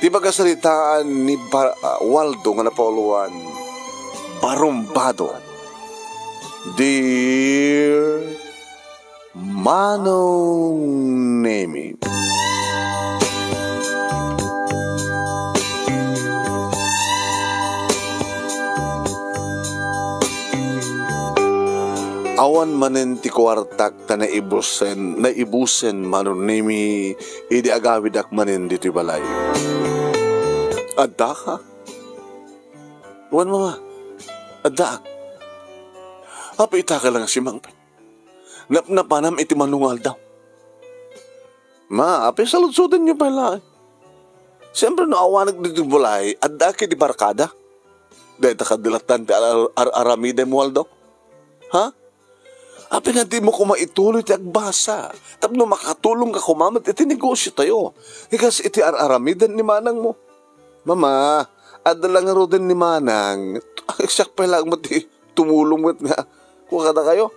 Di ba kasalitaan ni Waldo nga napauluan, barumbado. Dear Manong Nemi, awan manen ti kwartak ta naibusen Manong Nemi, idi agawid ak manen dito balay. Adda ka? Wan mama, adda ak. Apa ita ka lang si Mangpay? Napanam iti manungal daw. Ma, api saludsudan niyo pala. Siyempre no awanag dito balay, adda ka di barkada. Dahil takadilatan ti aramide mo Waldo. Ha? Api nga di mo kumaituloy ti agbasa. Tapno makatulong ka kumamat iti negosyo tayo. Ikas iti aramidan ni manang mo. Mama, adala nga ro din ni manang. Siyak pa lang mati tumulong mo nga. Kung kada kayo.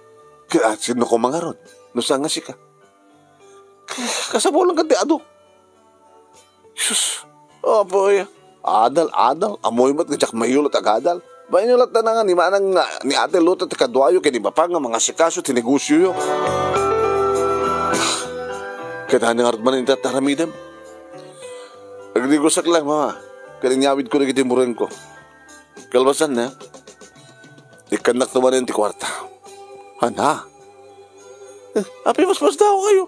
Kaya sino ko mga ron? Nusa nga si ka. Kasabulang ka di ado. Sus. Oh boy. Adal. Amoy mo't nga tsak mayulot agadal. Bayan nyo lahat na nga ni manang ni ate luto at kadwayo kaya di ba pa nga mga sikaso tinegosyo yun. Kaya nga rin man yung tataramidan. Nagdigusak lang mama. Kaya nyawid ko na kitimurin ko. Kalbasan na. Ikanak naman yung ti kwarta. Hana. Api mas daw kayo.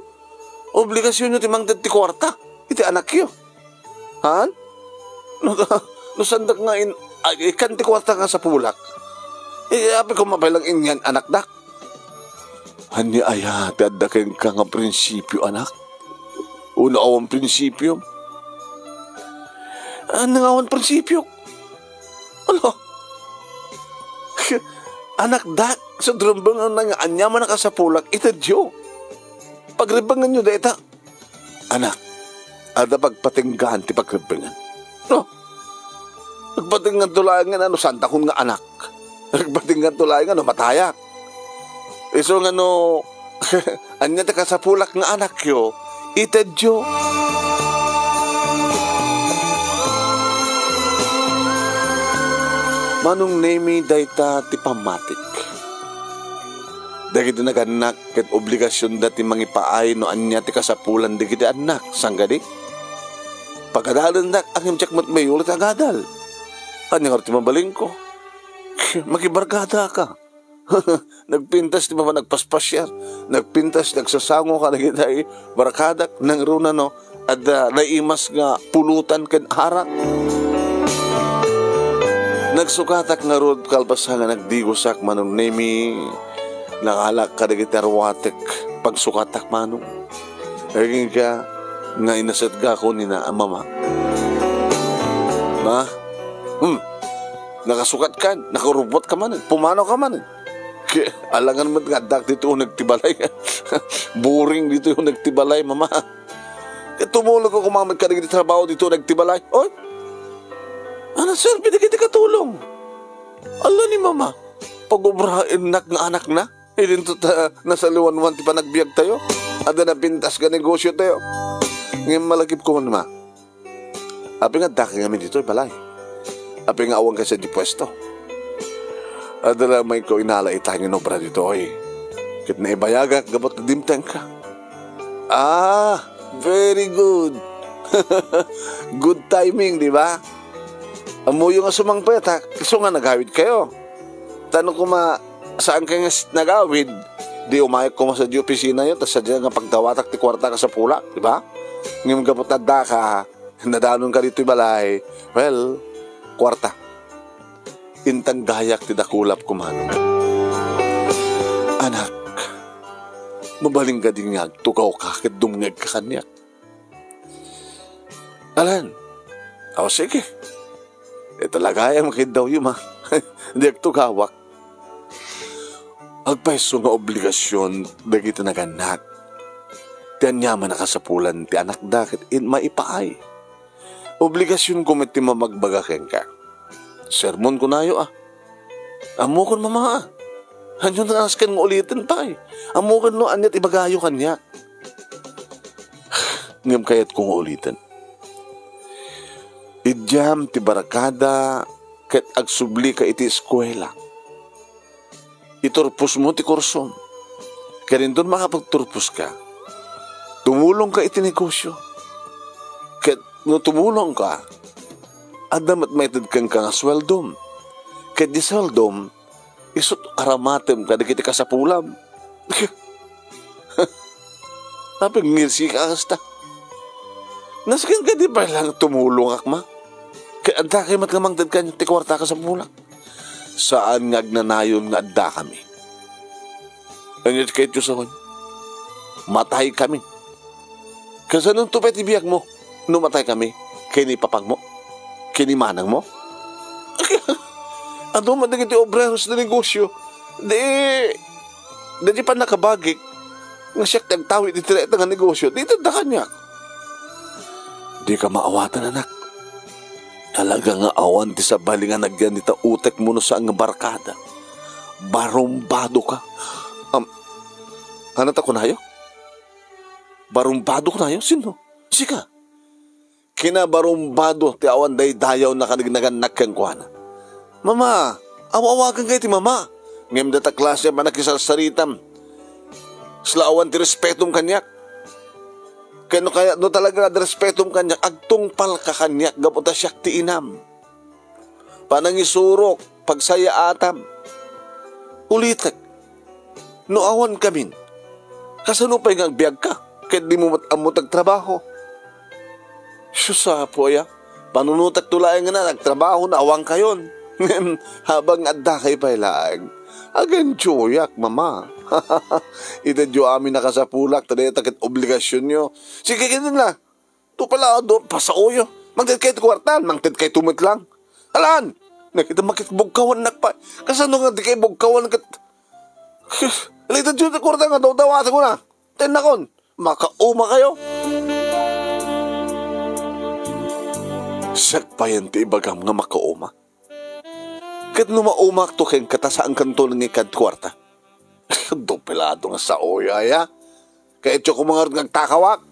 Obligasyon nyo timang ti kwarta. Iti anak yun. Han? Nusandak nga ikan ti kwarta nga sa pulak. Api ko mapalang inyan anak dak. Hani ayat ada kayong ka nga prinsipyo anak. Una awang prinsipyo. Nangawan prinsipyo. Ano? Anak dak. Sa drumbangan na nga anyaman na ka sa pulak. Ita Diyo. Pagribangan nyo da ita. Anak. Ada pagpatinggahan ti pagribangan. No? Pagpatinggan tulayan nga santa kun nga anak. Pagpatinggan tulayan nga matayak. Iso nga anya ta ka sa pulak nga anak yo. Ita Diyo. Manong Nemi dayta ti pamatik. Dagiti naganak ket obligasyon dati mangipaay no anya ti kasapulan dagiti anak sanggadi. Pagkadalan dak ang imtsak mat mayulit agadal. Anya nga ti mabaling ko. Makibarkada ka. Nagpintas ti ba nagpaspasyar. Nagpintas nagsasango ka nagitay barkadak nang runa no adda naimas nga pulutan ken harak. Nagsukatak nga rod kalbasa nga nagdigusak Manong Nemi. Nakalak ka nagiti arwatek pagsukatak manong. Naging ka nga inasat ka ko ni na mama. Ma? Nakasukat ka, nakarubot ka man, pumano ka man. Alangan mo nga dak dito yung nagtibalay. Boring dito yung nagtibalay, mama. Tumulong ko kumamad ka nagiti trabaho dito nagtibalay. Oy! Ano sir, pinagiti katulong. Ala ni mama, pag-ubrahin nak nga anak na. Hindi nasa liwanwan ti pa nagbiag tayo. Ada na pintas ka negosyo tayo. Ngayon malagip ko man ma. Api nga daki kami dito balay. Api nga awang ka sa di pwesto. Ada na may ko inala itangin obra dito oy. Kit na ibayagak gabot na dimtang ka. Ah, very good. Good timing, di ba? Amuyo nga sumangpet ha. So nga naghawid kayo. Tanong ko saan ka nga nagawid? Di umayag ko sa di opisina yun. Tapos sadya nga pagtawatak ti kwarta ka sa pula. Diba? Ngayon gabot na ka. Nadanon ka dito balay. Well, kwarta. Intang dayak ti dakulap kumano. Anak, mabaling ka din nga. Tukaw ka. Kat dumngag ka kanya. Alan. O sige. Talaga yung makid daw yun ha. Hindi agtugawak. Agpaiso nga obligasyon dagiti naganak. Ti anyaman nakasapulan ti anak dakit maipaay. Obligasyon ko met ti mamagbagaken ka. Sermon ko nayo Amo kon mama Hanyo na askan nga ulitin pa Amo kon no anyat ibagayo kanya. Ngam kayat kong ulitin. Idyam ti barakada ket agsubli ka iti eskwela. Iturpos mo ti kurso. Kaya rin doon makapagturpos ka. Tumulong ka iti negosyo. Kaya no tumulong ka, adamat maitid kang kang asweldom. Kaya di sweldom, isot aramatem ka, di kiti kasapulam. Tapos ngirsi ka kasta. Naskin ka di ba lang tumulong akma? Kaya adda kayo matkamangtad ka ti kwarta ka sa pulang. Saan nga agnanayon nga adda kami? Ang yun kayo sa kon, matay kami. Kasi nung tupet ibiyag mo, nung matay kami, kini papag mo, kini manang mo. Ano man iti obreros na negosyo, di pa nakabagik, nga siya nagtawid iti nga negosyo, di tanda kanya. Di ka maawatan, anak. Talaga nga awan ti sa balingan nagyan nita utek mo no sa ang barkada. Barumbado ka. Ano ta ko nayo? Barumbado ko nayo? Sino? Sika. Kinabarumbado ti awan day dayaw na kanignagan kang kuhana. Mama, awawagan kayo ti mama. Ngem data klase manakisasaritam. Sila awan ti respetum kanyak. Kano kaya no talaga respetum kanyak, agtungpal ka kanyak, gaputa siyak ti inam. Panangisurok, pagsaya atam. Ulitak, no awan kamin. Kasano pa yung biyag ka, kaya di mo amutag trabaho. Susa po ya, panunutak tulayan nga na, nagtrabaho na awang kayon. Habang adda kay pailaang, agan tsuyak, mama. Ito diyo amin nakasapulak, taday takit obligasyon nyo. Sige, ganyan na. Ito pala, pasauyo. Magtid kayo kwartan, magtid kayo tumit lang. Alaan, nakita makitbugkawan nakpa. Kasano nga di kayo bugkawan kat... Alita diyo na kwartan nga, daw-dawatan ko na. Tinakon, makauma kayo. Sakpayan ti ibagam nga makauma. Kat numaumak to kayong katasaan kanto ng ikad kwarta. Dupilado nga sa oya, ya. Kaya ito kung mga nagtakawak,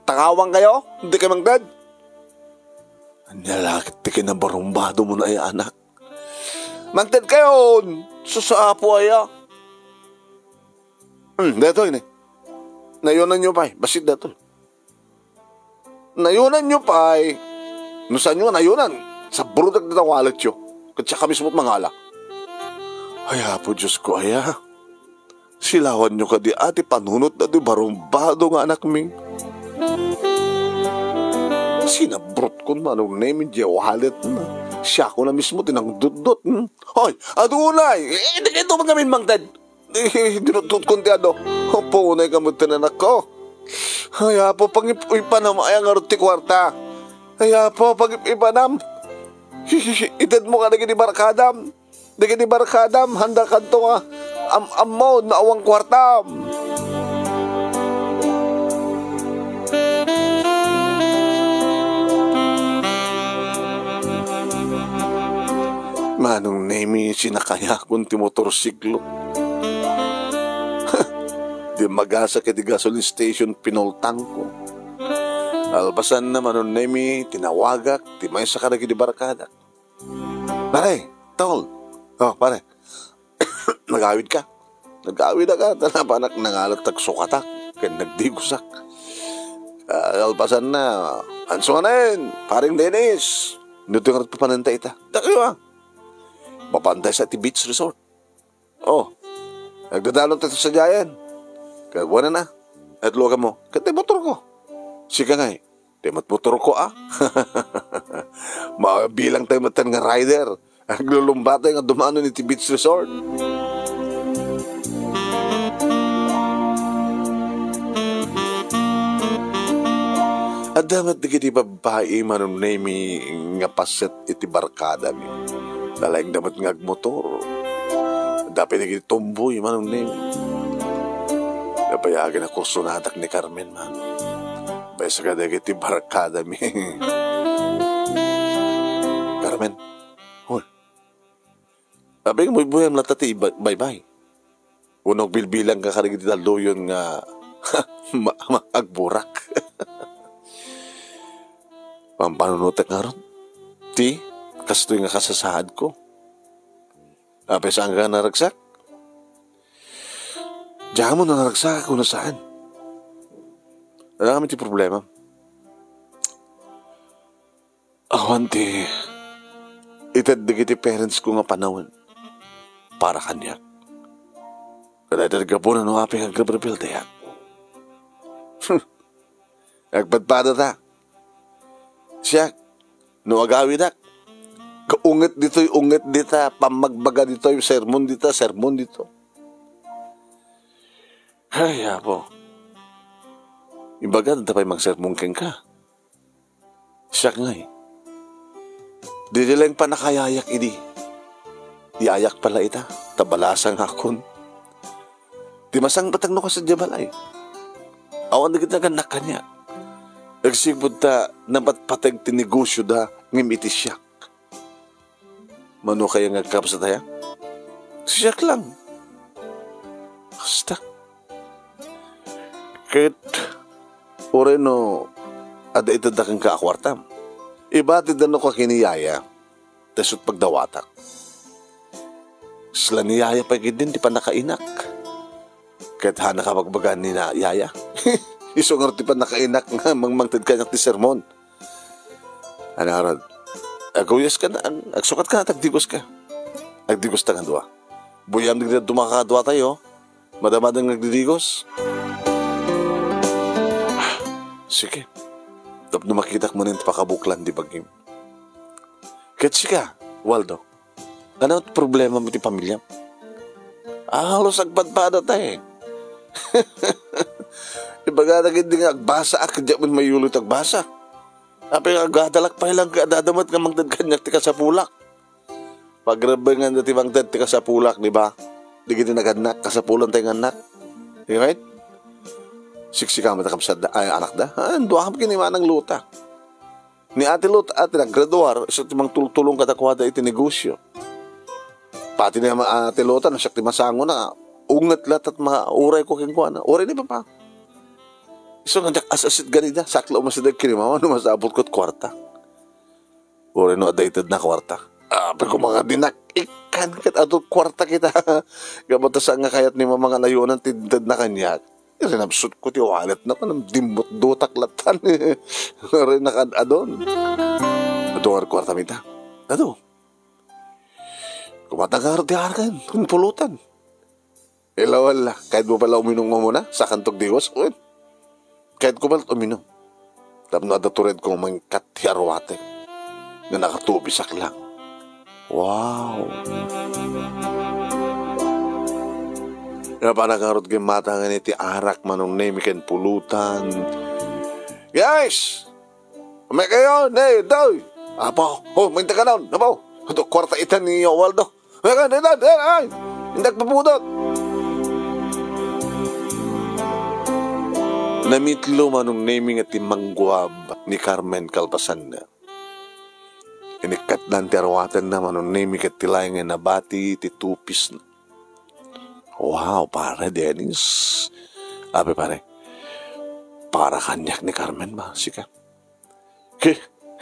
takawang kayo, hindi kayo magdad. Anyalakit ti kinabarumbado mo na ay anak. Magdad kayo, susaapo aya. Dato yun eh. Nayunan nyo pa eh, basit dato. Nayunan nyo pa eh. Nusan nyo nayunan, sa brudak na tawalit nyo. Katsa kami sumot mangala. Ay po Diyos ko, aya. Silawan nyo ka di ati panunot na di barumbado nga anak ming. Sinabrot ko manong name di walit na. Siya ko na mismo tinang dudot. Hoy, adunay! Hindi kayo tumang kami mangtad. Dinutut ko ti ano. Opo, unay kamutin anak ko. Ay po, pag-ipanam ay ang aruti kwarta. Ay po, pag-ipanam. Itad mo ka na gini barkadam. Na gini barkadam, handa ka ito nga. Mo, na awang kwartam. Manong nemi sinakaya kung ti motorsiklo. Di magasa kiti gasoline station pinultang ko. Albasan na manong nemi tinawagak, ti may sa karagi di barkada. Pare, tol. Oh, pare. Nagawid ka. Nagawid na ka. Tanapanak nangalat tagsukatak. Kaya nagdigusak. Alpasan na. Anso ka na yun. Paring Dennis. Nuto yung papanantay ita. Dakayo ah. Mapantay sa beach resort. Oh. Nagdadalong tayo sa Jayan. Kaya buwan na. At luwa mo. Kaya motor ko. Sika nga eh. Temat motor ko ah. Mabilang tayo matan nga rider. Naglulumba tayo nga dumano ni beach resort. At damat na kiti babae manong nemi nga paset iti barkada mi. Dalayang damat nga agmotor. Dapat na kiti tumboy manong nemi. Napayagan ako sunadak ni Carmen man. Baysa ka na kiti barkada mi. Carmen, hol. Sabi nga mo ibuyam na tati, bye-bye. Unong bilbilang ka karigit daloyon nga agburak. Pampanunutek nga ron. Ti, kastoy nga kasasahad ko. Apay saan ka naragsak? Diyan mo na naragsak ako na saan. Wala kami ti problema. Awan ti, itaddig iti parents ko nga panahon para kanya. Kada talaga po na nung aping agrebrepil tayo. Agpadpada ta. Siya, no agawi dak. Kaunget dito'y unget dita, pamagbaga dito'y sermon dita, sermon dito. Ay, apo. Imbaga, tapay mag-sermon keng ka. Siya nga eh. Di lang pa nakayayak idi. Yayak pala ita, tabalasang akon. Di masang batang no ka sa jabalay. Awan na kita ganak kanya. Nagsibod ta, napatpatag tinegosyo da, ngimiti siya. Mano kaya ngagkap sa taya? Siyak lang. Basta. Kahit oreno ada itad kang kaakwartam. Iba tidan ako kiniyaya. Tasot pagdawatak. Sila niyaya pa din di pa nakainak. Kahit hana ka magbagan ni na yaya. Isungar ti pa nakainak nga mangmangtad ka ti sermon. Anarad. Aguyas ka na, agsukat ka na, tagdigos ka. Agdigos ta nga doa. Buyam digda dumakakadwa tayo, madamadang nagdidigos. Sige, tapos makitak mo rin pakabuklan di bagim. Kahit sika, Waldo, ano problema mo ti pamilya? Halos agpadpada tayo. Ibaga na hindi nga agbasa ak, di mo mayulot agbasa. Apay nga gadalak pa ilang kadadamat nga mangdad kanyak tika sa pulak. Pagrabe nga dati mangdad tika sa pulak, di ba? Di gini naganak, kasapulan tayo nga anak. Di right? Siksika mo takapsad ay anak da. Dua kami kinimanang luta. Ni ate luta, ate naggraduar, isa timang tulong katakwada iti negosyo. Pati na ate luta, nasyak timasango na, ungat lat at mga uray ko kengkuha na. Uray ni papa. So, nandiyak asasit ganida, sakla umasadag kinimawa, numasabot ko't kwarta. Uri no, adaitad na kwarta. Pero kung mga dinak, ikan kat adult kwarta kita. Gamata nga kayat ni mga nayunan, tindad na kanyak. Rinabsut ko ti wallet na ko, dimbot dutak latan. Rin nakadadon. Adungar kwarta mita. Ado. Kumatagar di harkan, kung pulutan. Ilawala, kahit mo pala uminong mo muna, sa kantog diwas, kahit ko balat uminom. Tapos nadatured ko mga katiyarwate na nakatubisak lang. Wow! Nga pa nakarot kay mata nga niti arak manong nemikan pulutan. Guys! May kayo! Nay! Doy! Apo! Oh, minta ka doon! Apo! Ito, kwarta itan ni Waldo. May ka! Ay! Hindak papudot! Namitlo manong naming at timangguab ni Carmen Calpasan na. Inikat na antiarwatan na manong naming at tilay nga nabati titupis na. Wow, pare Dennis. Ape pare, para kanyak ni Carmen ba? Sika.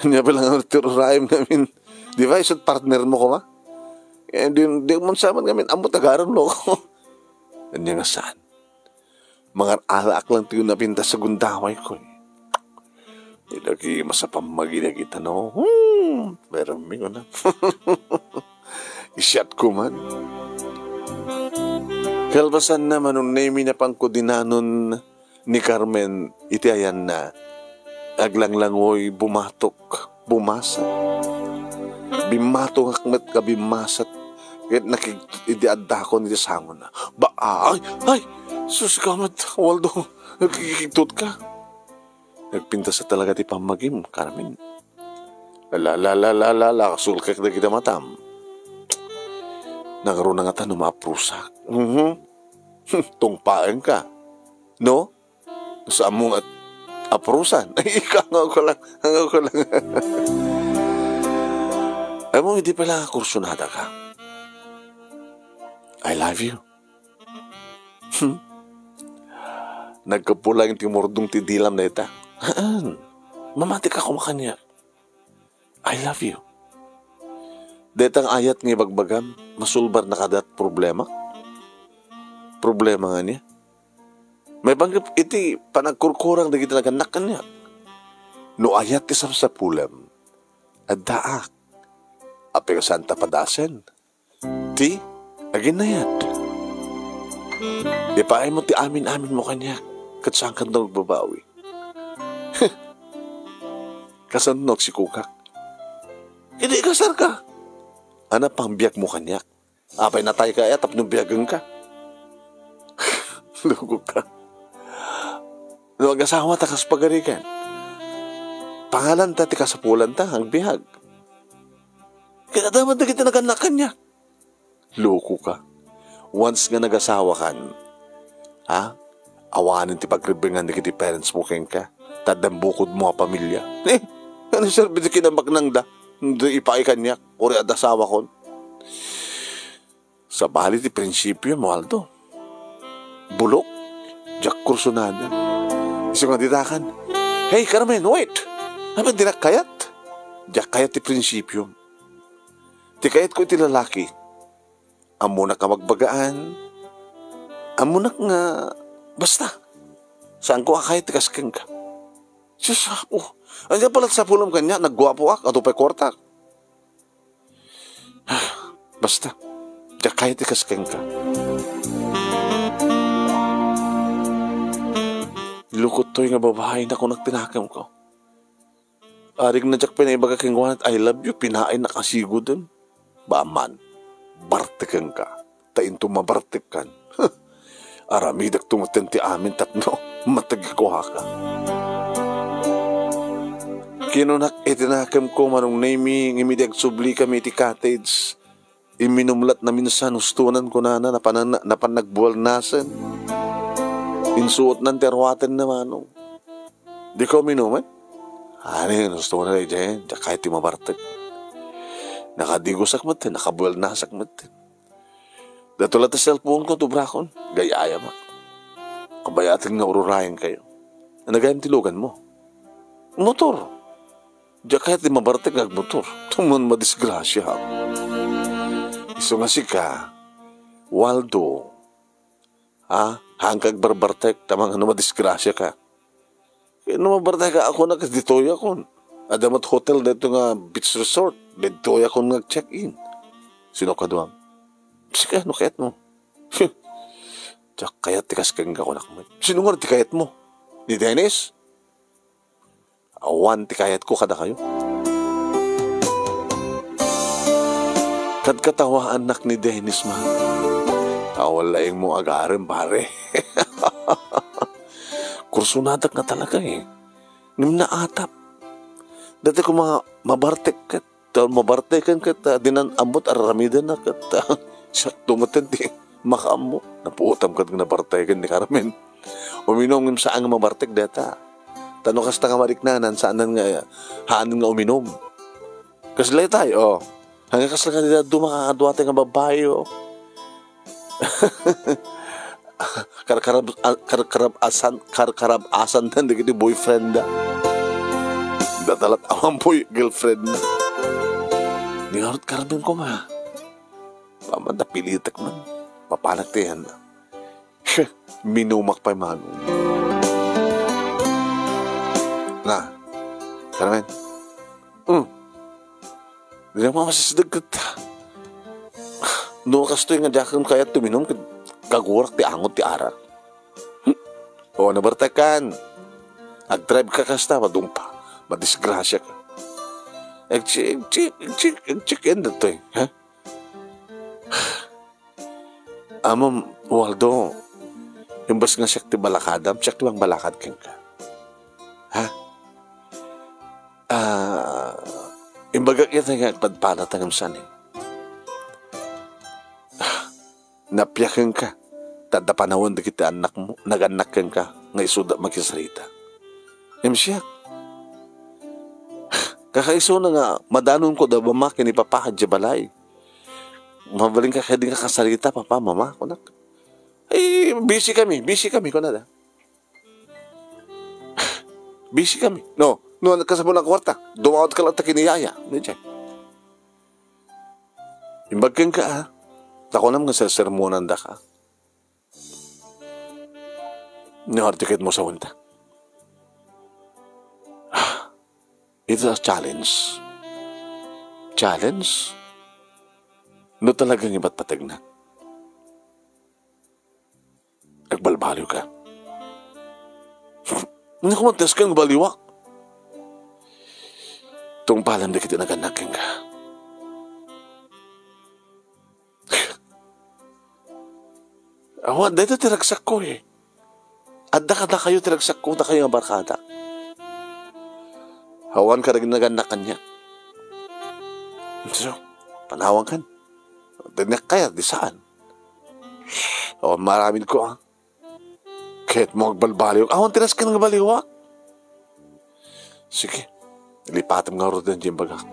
Hindi pa lang ang tirurayim namin. Di ba, isot partner mo ko ba? Di mo saman namin, amot agaran lo ko. Hindi nga saan. Mga alak lang tiyo napinta sa gundaway ko. Ilagi masapang maginagita no. Pero mingo na. Isyat ko man. Kalbasan naman nung name na pang kudinanon ni Carmen, iti ayan na. Aglang-langoy bumatok, bumasa. Bimatok akmet ka bimasat. Kahit nakikidiadda ko niti sangon na. Ay! Sus kamat, Waldo, nagkikiktot ka. Nagpinta sa talaga ti pamagim, Carmen. Kasulkak na kita matam. Nagaroon na nga ta numaprusak. Tungpaeng ka. No? Saan mo at aprusan? Ay, hangaw ko lang. Ay mo, hindi pala kursunada ka. I love you. Nagkapulang timurdong tidilam na ita. Mamatik ako makanya. I love you. Detang ayat ng ibagbagam, masulbar na kadat problema. Problema nga niya. May banggap iti panagkurkurang na kita naganak niya. No ayat isam sa pulam, at daak, apeng santa padasen, ti, agin na yat. Ipaay mo ti amin-amin mo kanya, kat saan ka daw babawi. Kasanok si kukak. Hindi kasar ka. Ana pang biyak mo kanya. Apay natay ka tap nung biyagang ka. Lugo ka. Nag-asawa ta kas pagarikan. Pangalan ta, ti kasapulan ta, ang bihag. Kaya dapat na kita naganakan niya. Loko ka. Once nga nag-asawa kan, awanin ti pagribingan ni kiti parents mo keng ka, tadambukod mo ang pamilya. Ano sir, biti kinamak nang da, hindi ipaikan niya, ori at asawa kon. Sa bali ti prinsipyo mo, Aldo. Bulok, Jack Kursunada. Iso nga ditakan, hey Carmen, wait! Naman di nakayat? Diyak kayat ti prinsipyo. Ti kayat ko iti lalaki. Amo na ka magbagaan. Amo na nga, basta. Saan ko akayat ti kaskeng ka? Diyos ako. Andiyan pala sa pulam kanya, naggwapo ak, ato pa'y kortak. Basta. Diyak kayat ti kaskeng ka. Lukot to'y nga babae na kung nagtinakam ko. Aring na jak pinaibaga kingwanat, I love you, pinaay na kasigo dun. Baman, bartikan ka. Tain tumabartikan. Aramidak tumatenti amin tatno, matagikuha ka. Kinunak itinakam ko manong naming, imidag subli kami iti cottage. Iminumlat na minsan, ustunan ko na napanagbuwal nasan. Insuot ng terwaten na manong. Di ko minuman? Ano yun, gusto ko na rin dyan, kahit di mabartag. Nakadigosak mo din, nakabuwal nasak mo din. Datulat na cellphone ko, tubrakon, gayaya ma. Kabayatin nga ururayan kayo. Nagayang tilugan mo. Motor. Diyan kahit di mabartag nagmotor. Tuman madisgrasya. Iso nga si ka, Waldo, hangkag barbartek, tamang madisgrasya ka. Kaya mabartay ka ako nakaditoy ako. Adamat hotel dito nga beach resort. Ditoy ako nag-check-in. Sino ka doon? Sige, ano kayat mo? Diyak kayat tikas kang ako nakamay. Sino nga tikayat mo? Ni Dennis? Awan tikayat ko kada kayo. Kad katawa anak ni Dennis man. Tawalaing mo agarin pare. Kursunadak na talaga eh. Nimna atap. Dati ko mga mabartek kat. Mabartekan kat. Dinan amot aramidan na kat. Siya tumatan di. Makaamo. Napuutam kat nabartekan ni Carmen. Uminom ng saan nga mabartek data. Tanong kas ta nga mariknanan saan nga haanin nga uminom. Kaslay tayo. Hanggang kasla ka nila dumakakaduwate nga babae oh. Karkarab asan dan dikiti boyfriend da. Datalat awang boy girlfriend na. Ningarot karabin ko ma. Paman napilitak man. Papanak tiyan na. Minumak pa'y manong. Na, Carmen. Hindi naman masasidag ka. Noong kastoy nga diakam kaya tuminom kagurak ti angot ti arak. O nabartakan. Ag-drive ka kasta, madumpa. Madisgrasya ka. Ag-check-in na to eh. Ha? Amam, Waldo, yung bas nga siyak ti balakadam, siyak ti bang balakad keng ka. Ha? Imbaga kita nga padpalat ang amsan eh. Napiyakin ka. Tada panahon na kita anak mo, nag-anakan ka, nga isuda magkisarita. Siya. Kakaiso na nga, madanon ko da mama, kinipapakad di balay. Mabaling ka kaya di ka kasalita, papa, mama, kunak. Eh, busy kami, kunada. Busy kami. No, nagkasabon ng kwarta. Dumawad ka lang ta kiniyaya. Imbagkin ka ha. Ako naman sa sermonan da ka. Nihartikit mo sa unta. It's a challenge. Challenge? No talagang iba't patag na. Nagbalbaliw ka. Nakumantas kang baliwak. Itong palam na kita naganaking ka. Awan, dahil ito tiragsak ko eh. Adda ka na kayo tiragsak ko na kayo nga barkada. Hawan ka rin naganakan niya. So, panawang kan. Dinak kaya, di saan? Awan, maraming ko ha. Kahit mo agbalbaliw. Awan, tiras ka ng baliwak. Sige, lipatam nga rin din dyan baga.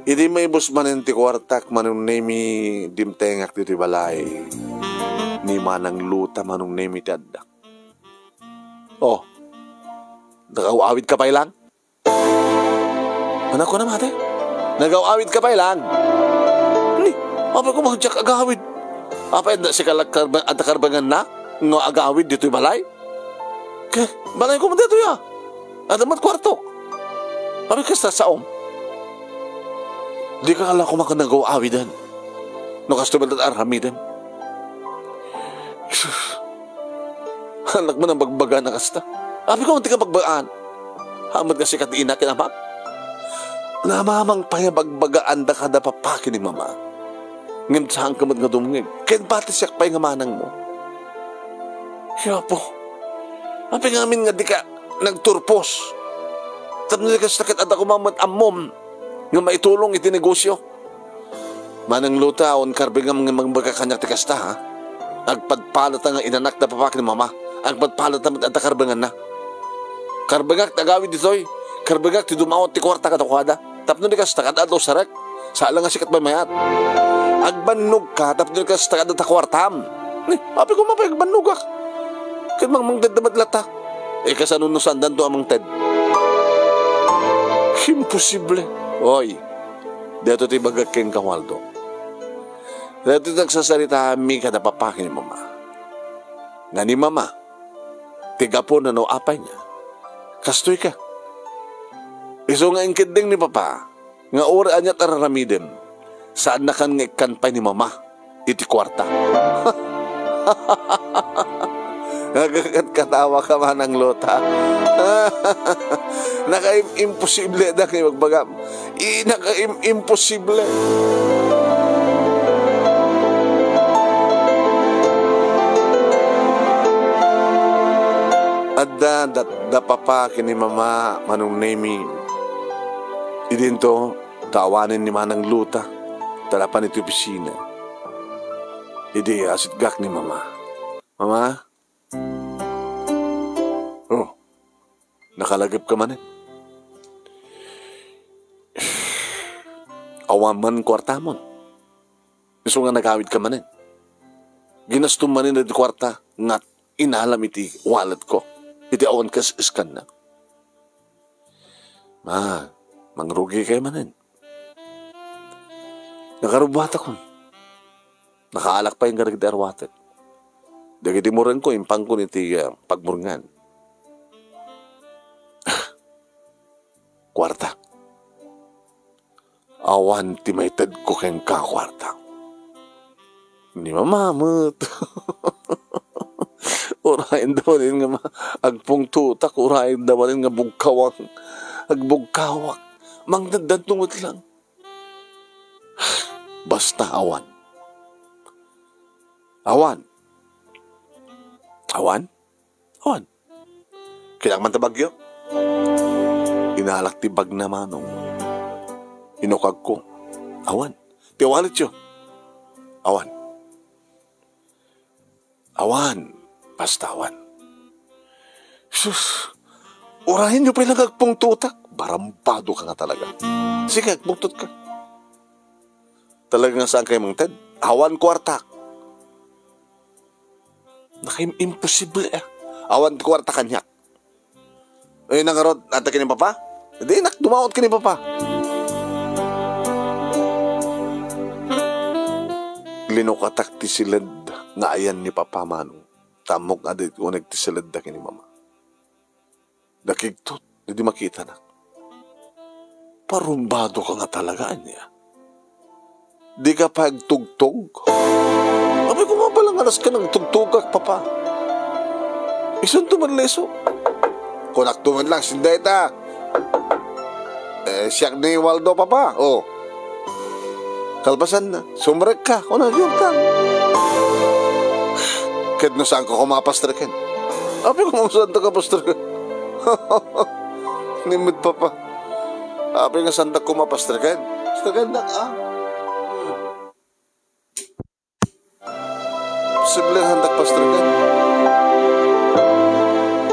Idi may busmanin ti kwartak manong nemi dimtengak dito balay. Ni manang luta manong nemi ti adda. Oh, nag-awawid ka pa ilang? Anak ko na mate, nag-awawid ka pa ilang? Hindi, apa ko magtsak agawid? Apa yun si karbangan na? Nga agawid dito balay? Kaya, balay ko mo dito ya. Adamat kwarto. Apa ka sa om? Di ka kala ko makanagaw-awidan. No customer at arhamidan. Anak mo nang bagbagaan na kasta. Abi ko, hindi ka bagbagaan. Hamad kasi katiina kinamap. Namamang payabagbagaan da kada papakin ni mama. Ngam saan ka nga dumungig. Kaya pati siyak pa'y nga manang mo. Kaya po. Abi ngamin nga di ka nagturpos. Tapos di ka sakit at ako mamat amom. Nga maitulong iti negosyo. Manang luta, on karbigam nga magbaga-kanyak ti kasta, ha? Agpadpalat nga inanak na papak ni mama. Agpadpalat na at karbangan na. Karbigak tagawid dito'y. Karbigak ti dumawat ti kwarta katakwada. Tapno di kasta kada adlaw sarek. Saan lang nga sikat mayat. Agbanog ka, tapno di kasta kada takwartam. Api ko mapagbanog ka. Kaya mang dadamad lata. Kasanunusan danto amang ted. Imposible. Oy, dito ti bagag keng kawaldo. Dito nagsasalita mi kada papakin ni mama. Nga ni mama, tiga po na no apay niya. Kastoy ka. Iso nga ingkiding ni papa, nga ora niya tararamidem, saan na kan nga ikanpay ni mama, iti kwarta. Nagkatawa ka man ang lota. Naka-imposible na kayo magbagam. Naka-imposible. Adda da papa kini mama manong nemi. Idinto tawanin ni manang luta. Talapan iti opisina. Idi asit gak ni mama. Mama? Oh, nakalagip ka man eh. Awaman kwarta mo. Gusto nga nagawid ka man eh. Ginastom man na di kwarta nga inalam iti wallet ko. Iti awan kas iskan na. Ma, mangrugi kayo man eh. Nakarubata ko. Nakaalak pa yung garagid arwatet. Dagiti mo rin ko, impang ko niti pagmurngan. Kwarta. Awan ti may tad ko keng kakwarta. Hindi mamamot. Urahin daw rin nga agpong tutak. Urahin daw rin nga bugkawang. Agbugkawak. Mangdadantungot lang. Basta awan. Awan. Awan? Awan. Kailangan man tabagyo. Inalak tibag na manong. Inukag ko. Awan. Tiwalit yun. Awan. Awan. Basta awan. Sus. Urahin nyo pa ilang agpong tutak. Barambado ka nga talaga. Sige, agpungtot ka. Talaga nga saan kayo mang Ted? Awan kwartak. Naka-imposible eh. Awan kwarta kanyak. Ay, nangarod, atakin ni papa? Hindi, dumawat ka ni papa. pinukatak ti silid nga ayan ni Papa Manong. Tamok nga dito ti silid da kini Mama. Nakigtot, hindi makita na. Parumbado ka nga talaga niya. Di ka pagtugtog. Abay ko nga palang alas ka ng tugtugak, Papa. Isun tuman leso. Kunak tuman lang, sindeta. Siyak ni Waldo, Papa. Oh. Kalpasan na. Sumrek ka. Kuna, yun ka. Kahit no saan ko kumapastrikin. Abi ko saan ka kapastrikin. Nimid, Papa. Abi nga saan ka kumapastrikin. Pastrikin na ka. Posibleng handak pastrikin.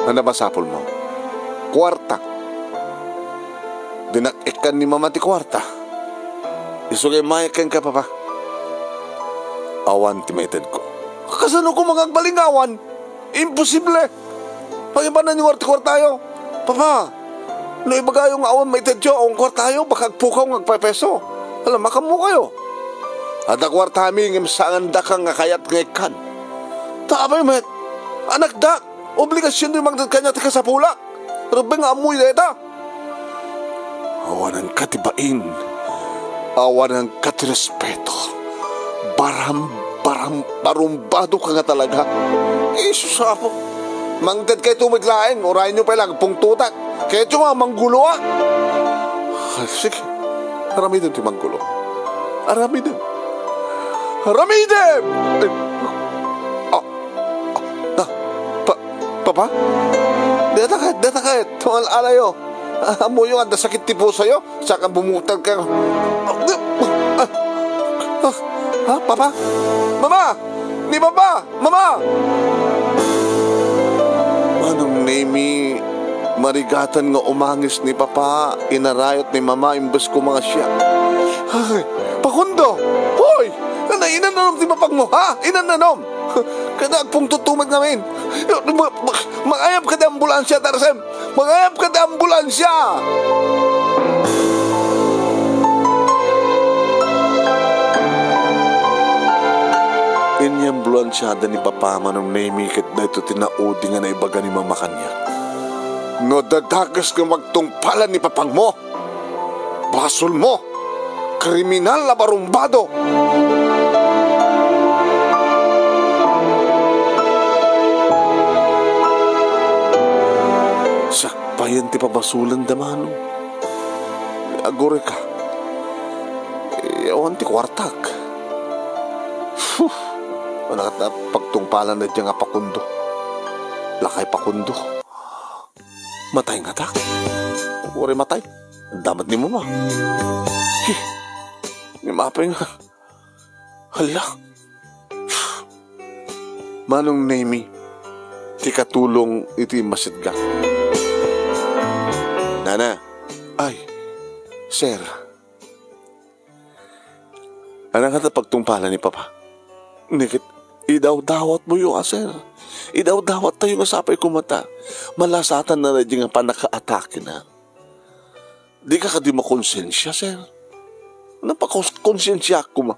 Ano ba sapol mo? Kwarta. Dinak-ikan ni Mama ti kwarta. Isugay mayakan ka, Papa. Awan timated ko. Kasano ko magagbalingawan? Imposible. Pagibanan yung kwarta-kwartayo. Papa, no ibaga yung awan maited yo, ang kwartayo, baka pukaw ng peso. Alam, makamu kayo. At ang kwartami ng sangan dakang nga kayat ngayon. Taabay, met. Anak dak, obligasyon yung magdad kanya tika sa pula. Rabing amoy na ita. Awanan katibain. Awanan katirespeto. Barumbado ka nga talaga. Isus ako. Mangdad kayo tumiglaing. Orayin nyo pa lang pungtutak. Kaya ito nga manggulo ah. Sige. Haramidin ti manggulo. Haramidin. Haramidin! Papa? Deta kahit. Tumal-alayo. Amo yung anda sakit ti puso yo. Saka bumutag ka. Ha? Papa? Mama! Ni Papa! Mama! Manong Nemi, marigatan nga umangis ni Papa, inarayot ni Mama imbes ko mga siya. Ay, Pakundo! Hoy! Inananom ti Papang mo, ha? Inananom! Kada agpong tutumad namin. Mag-ayap ka di ambulansya, Tarsem! Mag-ayap ka di ambulansya! Inyang bulansyada ni Papa Manong Nemi kat na ito tinaudi nga na ibaga ni Mama kanya. No dadagas ka magtungpalan ni Papang mo. Basol mo. Kriminal na barumbado. Sakpayan ti pabasulan damano. Agore ka. Ewan ti kwartak. Wala ka pagtungpalan na dyan nga Pakundo. Lakay Pakundo. Matay nga tak. Uri matay. Damat ni mo ma. Ni mapay nga. Hala. Manong Nemi, ti katulong iti masidga. Nana. Ay. Sir. Ano ka pagtungpalan ni Papa? Nikit. Idaw-dawat mo yung sir. Idaw-dawat tayo nga sapay kumata. Malasatan na rin nga panaka-atake na. Di ka di makonsensya, sir. Napakonsensya ko ma.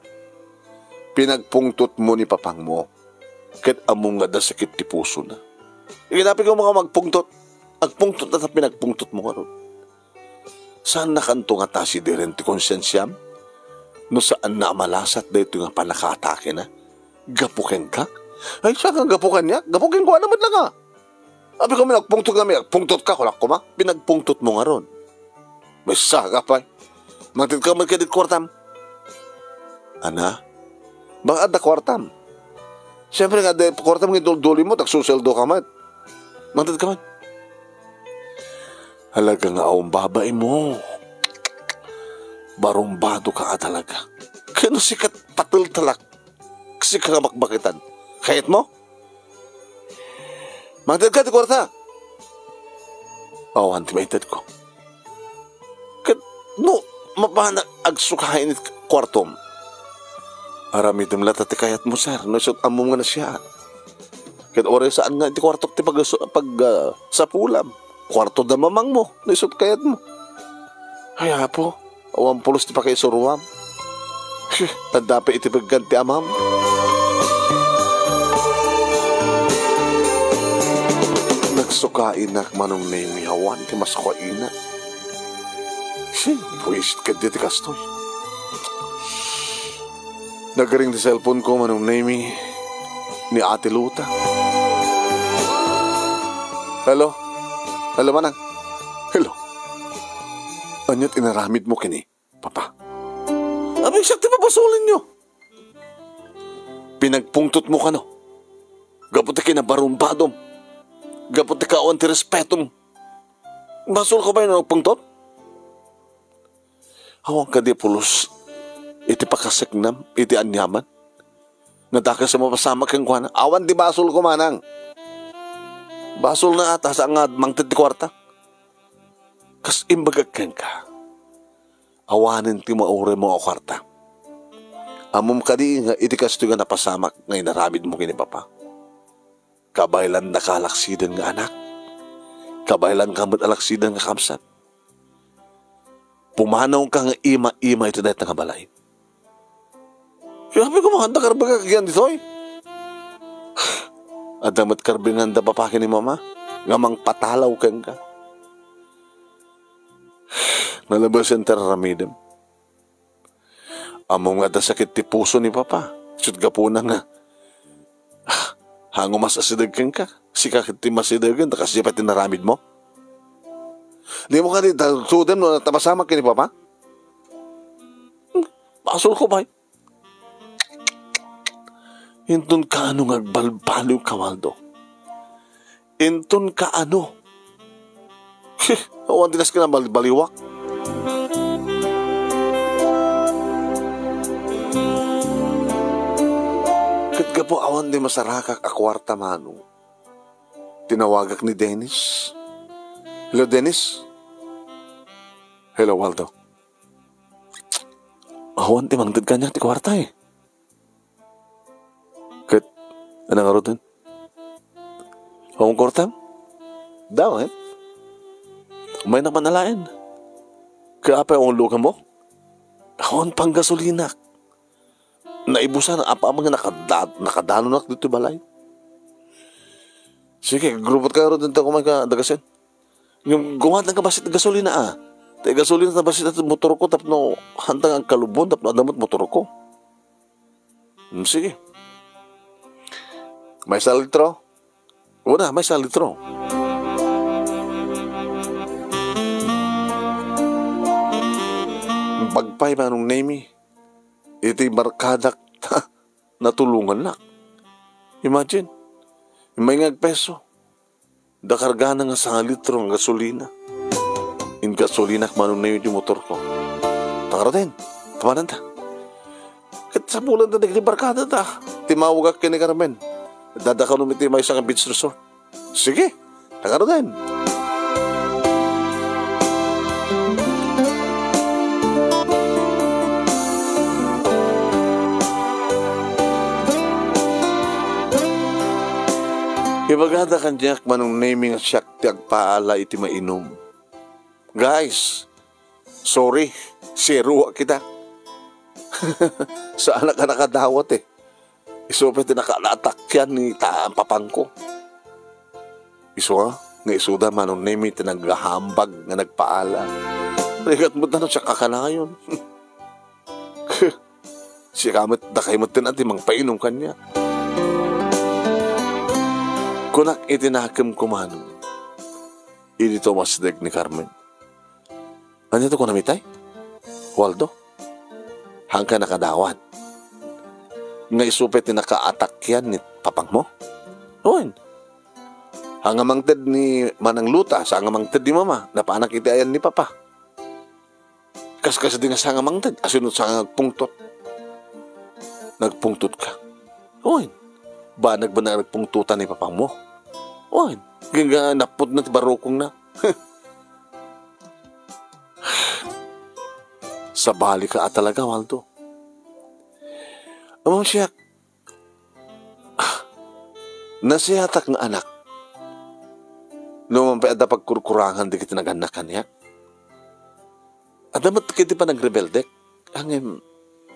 Pinagpungtot mo ni Papang mo. Kahit among nga da sakit ti puso na. Ikinapin ko mga magpungtot. Agpungtot na pinagpungtot mo nga ron. Saan nakanto nga tasi di rin ti konsensyam? No saan na malasat na ito nga panaka-atake na? Gapukin ka? Ay, saan kang gapukin niya? Gapukin ko naman lang ah. Abi kami nagpungtot kami. Pungtot ka, kulak ko ma. Pinagpungtot mo nga ron. May saga pa. Magtid ka magkadit kwartam. Ana? Baka da kwartam. Siyempre nga, kwartam ng duli mo, tagsuseldo ka man. Magtid ka man. Halaga nga ang babae mo. Barumbado ka talaga. Kano sikat patil talak. Kasi kamakbakitan. Kayat mo? Magdad ka di kwarta. Oh, antimated ko. No, mapana agsukahin it kwartom. Aramidem lata ti kayat mo, sir. Nasot amom nga na siya. Kat oray saan nga ti kwartok ti sa pulam. Kwarto da mamang mo. Nasot kayat mo. Ay, po. Awang pulos ti pakisuruam. Tanda pa iti pagganti amam. Nagsukain na manong name hawan ti mas kuaina. Buwisit ka dito kastoy. Nagaring di cellphone ko manong name ni Ate Luta. Hello? Hello manang? Hello? Anyat inaramid mo kini, Papa? Abing siya tipapasulin nyo. Pinagpungtot mo ka no. Gaputi kinabarumbadom. Gaputi ka awan ti respetom. Basul ka ba yun nagpungtot? Hawang ka di pulos. Iti pakasignam, iti anyaman. Nataka sa mapasama kang kuwana. Awan di basul ko manang. Basul na ata sa angad mangtid ti kwarta. Kas imbagagkan ka. Awanin ti maure mo o kwarta. Amom ka di nga iti kasto nga napasamak ngay naramid mo kini Papa. Kabaylan na kalaksidan nga anak. Kabaylan kamot alaksidan nga kamsat. Pumanaw ka nga ima-ima ito dahit nga balay. Sabi ko mahanda karbaga kagyan dito eh. Adamat karbingan da papakin ni Mama. Ngamang patalaw kang ka. Nalabas yung tararamidem. Amo nga da sakit ti puso ni Papa. Sud ka po na nga. Hango mas asidag kang ka. Sikakit ti masidagan. Kasi pa tinaramid mo. Di mo ka di. Sudem no natabasama ka ni Papa. Pasol ko ba? Intun ka ano ngagbalbalo ka, Waldo. Intun ka ano. Awan dinas ka na baliwak. Kat po awan di masarakak akwarta mano. Tinawagak ni Dennis. Hello, Dennis? Hello, Waldo. Awan di mangtid ka niya ti kwarta eh. Kat, anong arutin? Awan kwarta? Daw eh. May naman nalain. Kaya pa yung luka mo? Awan pang gasolina. Naibusan ang apa mga nakadano na dito balay. Sige, grupot ka rin dito kumay ka dagasin. Yung gumat ng kabasit gasolina ah. Tay gasolina na basit at motor ko tapno hantang ang kalubon tapno adamot motor ko. Sige. May sa litro? Una, may sa litro. Pagpay ba nung name iti barkadak natulungan na. Imagine, may ngagpeso. Dakarga na nga sa litro ng gasolina. In gasolina manong na yung motor ko. Takara din, tamanan ta. Kat sa bulan na nagli barkada ta. Timawag ka ni Carmen. Dadaka numiti may isang beach resort. Sige, takara din. Ibagada kanyak manong naming siyak ti agpaala iti mainom. Guys, sorry, siruwa kita. Sa anak ka nakadawat eh. Isupit nakalatak yan ni papang ko. Iso nga isuda manong naming tinaghahambag nga nagpaala. Rigat mo na siya kakalayon. Siya kamit na kayo mo tinanti mang painom kanya. Kunak itinakam kumano. Ini to masdeg ni Carmen. Ano ito ko namitay? Waldo? Hangka nakadawat. Nga isupet ni naka-atak yan ni papang mo? Noon. Hangamangted ni Manang Luta sa hangamangted ni Mama. Napaanak iti ayan ni Papa. Kas din nga sa hangamangted. Asunod sa hangagpungtot. Nagpungtot ka. Noon. Banag ba na nagpungtutan ni papang mo? Oy, ganga napot na ti barokong na. Sa bali ka talaga, Waldo. Amang siya, nasihatak ng anak. Noong pa ada pagkurkurangan di kita naganakan niya. At damat kita pa nagrebeldek. Angin,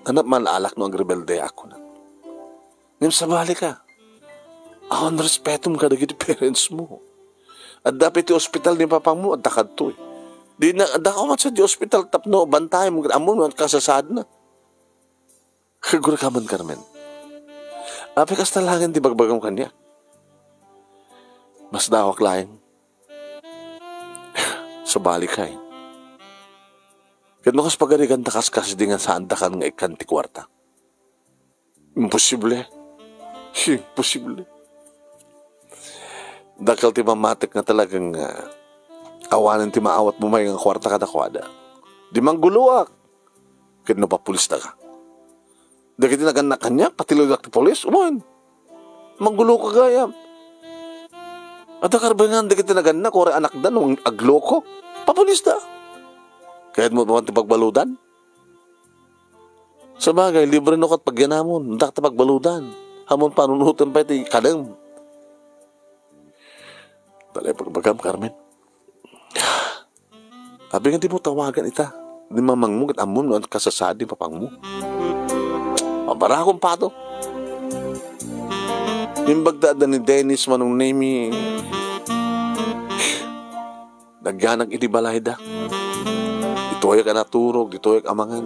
Anak malalak no ang rebelde ako na. Ngayon sa balik ka. Ako ang respeto mo kadagiti parents mo. At dapat yung ospital ni papang mo, at dakad to eh. Di na, dako man sa di ospital, tapno, bantay mo, amon, kasasad na. Kagura ka man, Carmen. Api kas talangan di bagbagam kanya. Mas dawak laing. Sa balik ka eh. Kaya kas pagarigan takas-kas di nga saan takan nga ikanti kwarta. Imposible. Imposible. Dakal ti mamatik nga talagang awanan ti maawat mo may nga kwarta kada kwada. Di mangguluak. Kaya no papulis na ka. Dagiti naganak kanya, patilagak ti polis, uman. Manggulo ka gaya. At nakarbangan, dagiti naganak, kore anak dan, nung agloko, papulis na. Kaya mo ba ti pagbaludan? Sa bagay, libre no kat pagyanamon, dak ti pagbaludan. Hamon panunutan pa iti kadang. Talay pagbagam, Carmen. Abi nga di mo tawagan ita. Di mamang mo, amon no, kasasadi papang mo. Mabara akong pato. Yung bagdada ni Dennis manong name nagyanag iti balay da. Ito'y ka naturog, ito'y amangan.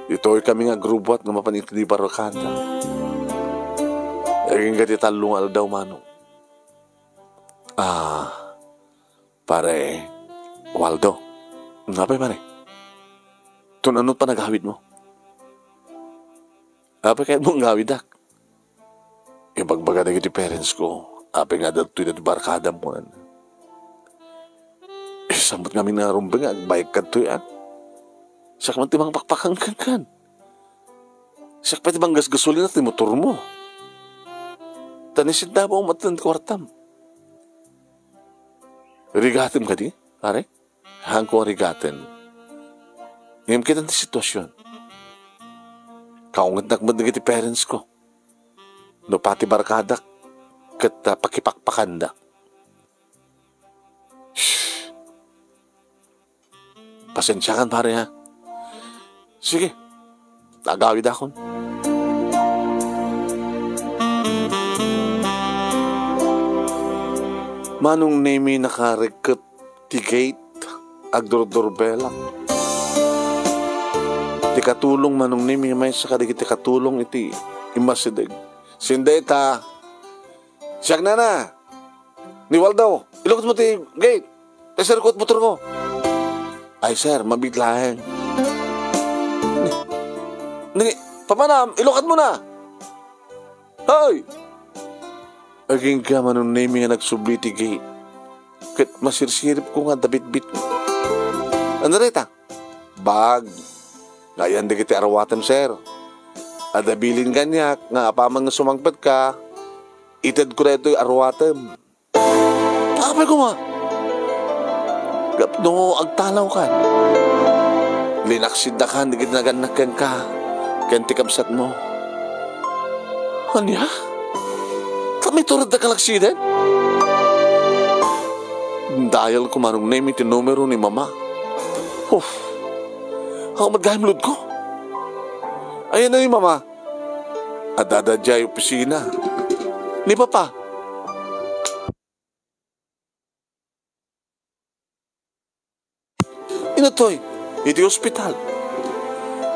Ito'y kami nga grubat nga mapaniti di barakanda. Naging gati talungal daw manong. Pare, Waldo. Ngapay pare? Tunanot pa naghawid mo? Apa kahit mong gawid dak? Ibagbaga na iti parents ko. Apa nga dito na barkada mo. Sambot kami na rumbang agbayag ka ito yan. Siya ka man timang pakpakang kan. Siya ka pa timang gasgasolin at motor mo. Tanisin na ba ang matan kwartam? Rigatin ka di, pare? Hangko rigatin. Ngayon kita na sitwasyon. Kaungat nakmad na iti parents ko. No pati barkadak kat pakipakpakanda. Pasensyakan pare ha. Sige, tagawid akon. Manong name nakarekot ti gate agdor-dorbela. Ti katulong manong name may sa kadigit ti katulong iti imasidig. Sindeta. Siyak na. Ni Waldo, ilukot mo ti gate. Tesirkot motor ko. Ay sir, mabiglahan. Pamanam, ilukot mo na. Hoy! Aging ka manong name nga nagsubli ti gate. Kat masirsirip ko nga dabit-bit. Ano rita? Bag. Ngayon di kiti arawatan, sir. Adabilin ganyak, nga apamang nga sumangpat ka, itad ko na ito'y arawatan. Pakapay ko nga. Gapno, agtalaw ka. Linaksid na ka, di kiti naganakan ka. Kanti kamsat mo. Anya? Kami turad na kalaksidan? Dahil ko manong name iti numero ni mama. Ako magkaimlod ko. Ayan na ni mama. At dadadya yung opisina. Ni papa. Inatoy, iti ospital.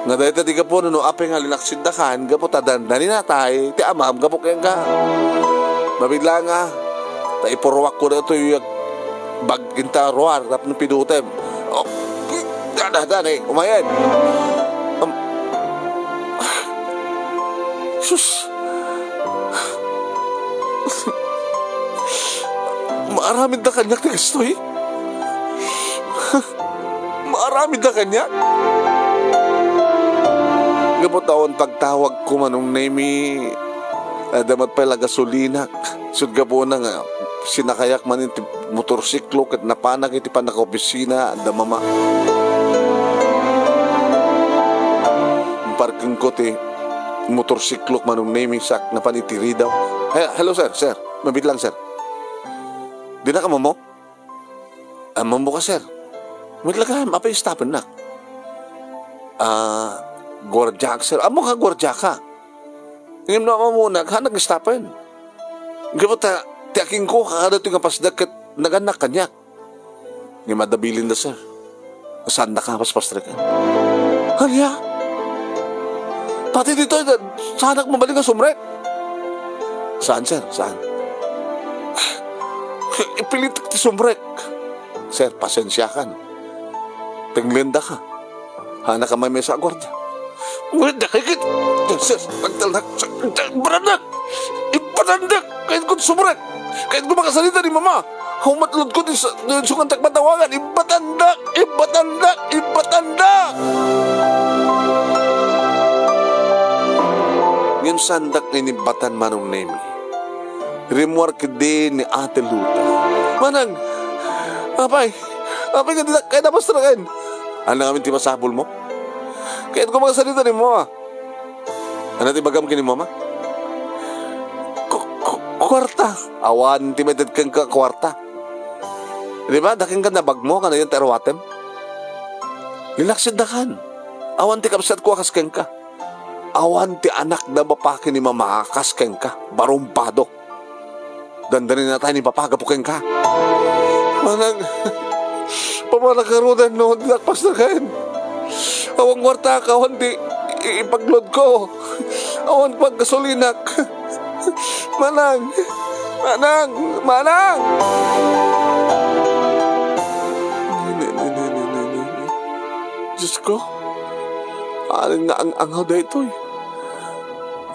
Nga dahil tadi ka po, no apay nga linaksindakan, gapo tadandanin na tayo, ti amam, gapo kayang ka. Mabigla nga, taipurwak ko na ito yung baginta ruar, rap ng pinutem. Oh, dadadan eh, umayan. Sus. Maaramid na kanyak na gusto eh. Maaramid na kanyak. Gabot taon pagtawag ko manong name damat pala gasolina. Sud gabo na nga sinakayak man iti motorsiklo ket napanag iti panaka-opisina da mama. Parking ko ti motorsiklo manong name sak na panitiri daw. Hello sir, mabit lang sir. Di na ka mo? Amam mo ka sir. Mabit lang ka, mapay-stopan na. Gwardiya, sir. Amo ka gwardiya ka. Ngayon na mamunag, hanag istapin. Ngayon ta, tiaking ko, kakadato nga pasdag kat naganak kanya. Ngayon madabilin na, sir. Saan na ka, paspastre ka? Kanya? Pati dito, saan ako mabalik ang sumrek? Saan, sir? Saan? Ipilit ti sumrek. Sir, pasensyakan. Tinglenda ka. Hana ka may sa gwardiya. Gwardiya, higit. Sir, pagtalak. Baranak! Ipatandak! Kahit ko sumrek. Kahit ko makasalita ni mama. Humatlod ko din sungantak matawagan. Ipatandak! Ipatandak! Ipatandak! Ngayon sandak na inibatan manong nemi. Rimuar ka din ni Ate Luta. Manang, apay ka din, kaya napas talagaan. Ano namin timasapol mo? Kaya ko mga salita ni mama. Ano tibagam ka ni mama? Kwarta. Awan, timetid kang kwarta. Diba, daking ka na bag mo, ka na yung terwatem. Lilaksid na kan. Awan, ti kapsat ko akas keng ka. Awan, ti anak na bapaki ni mama akas keng ka. Barumpado. Dandanin na tayo ni papagapukeng ka. Manang, pamalakarunan no, dinakpas na kain. Awang kwarta ka, awan di ipaglod ko. Awan pagkasolinak. Manang, manang, manang! Diyos ko, aling na ang anghaw da ito eh.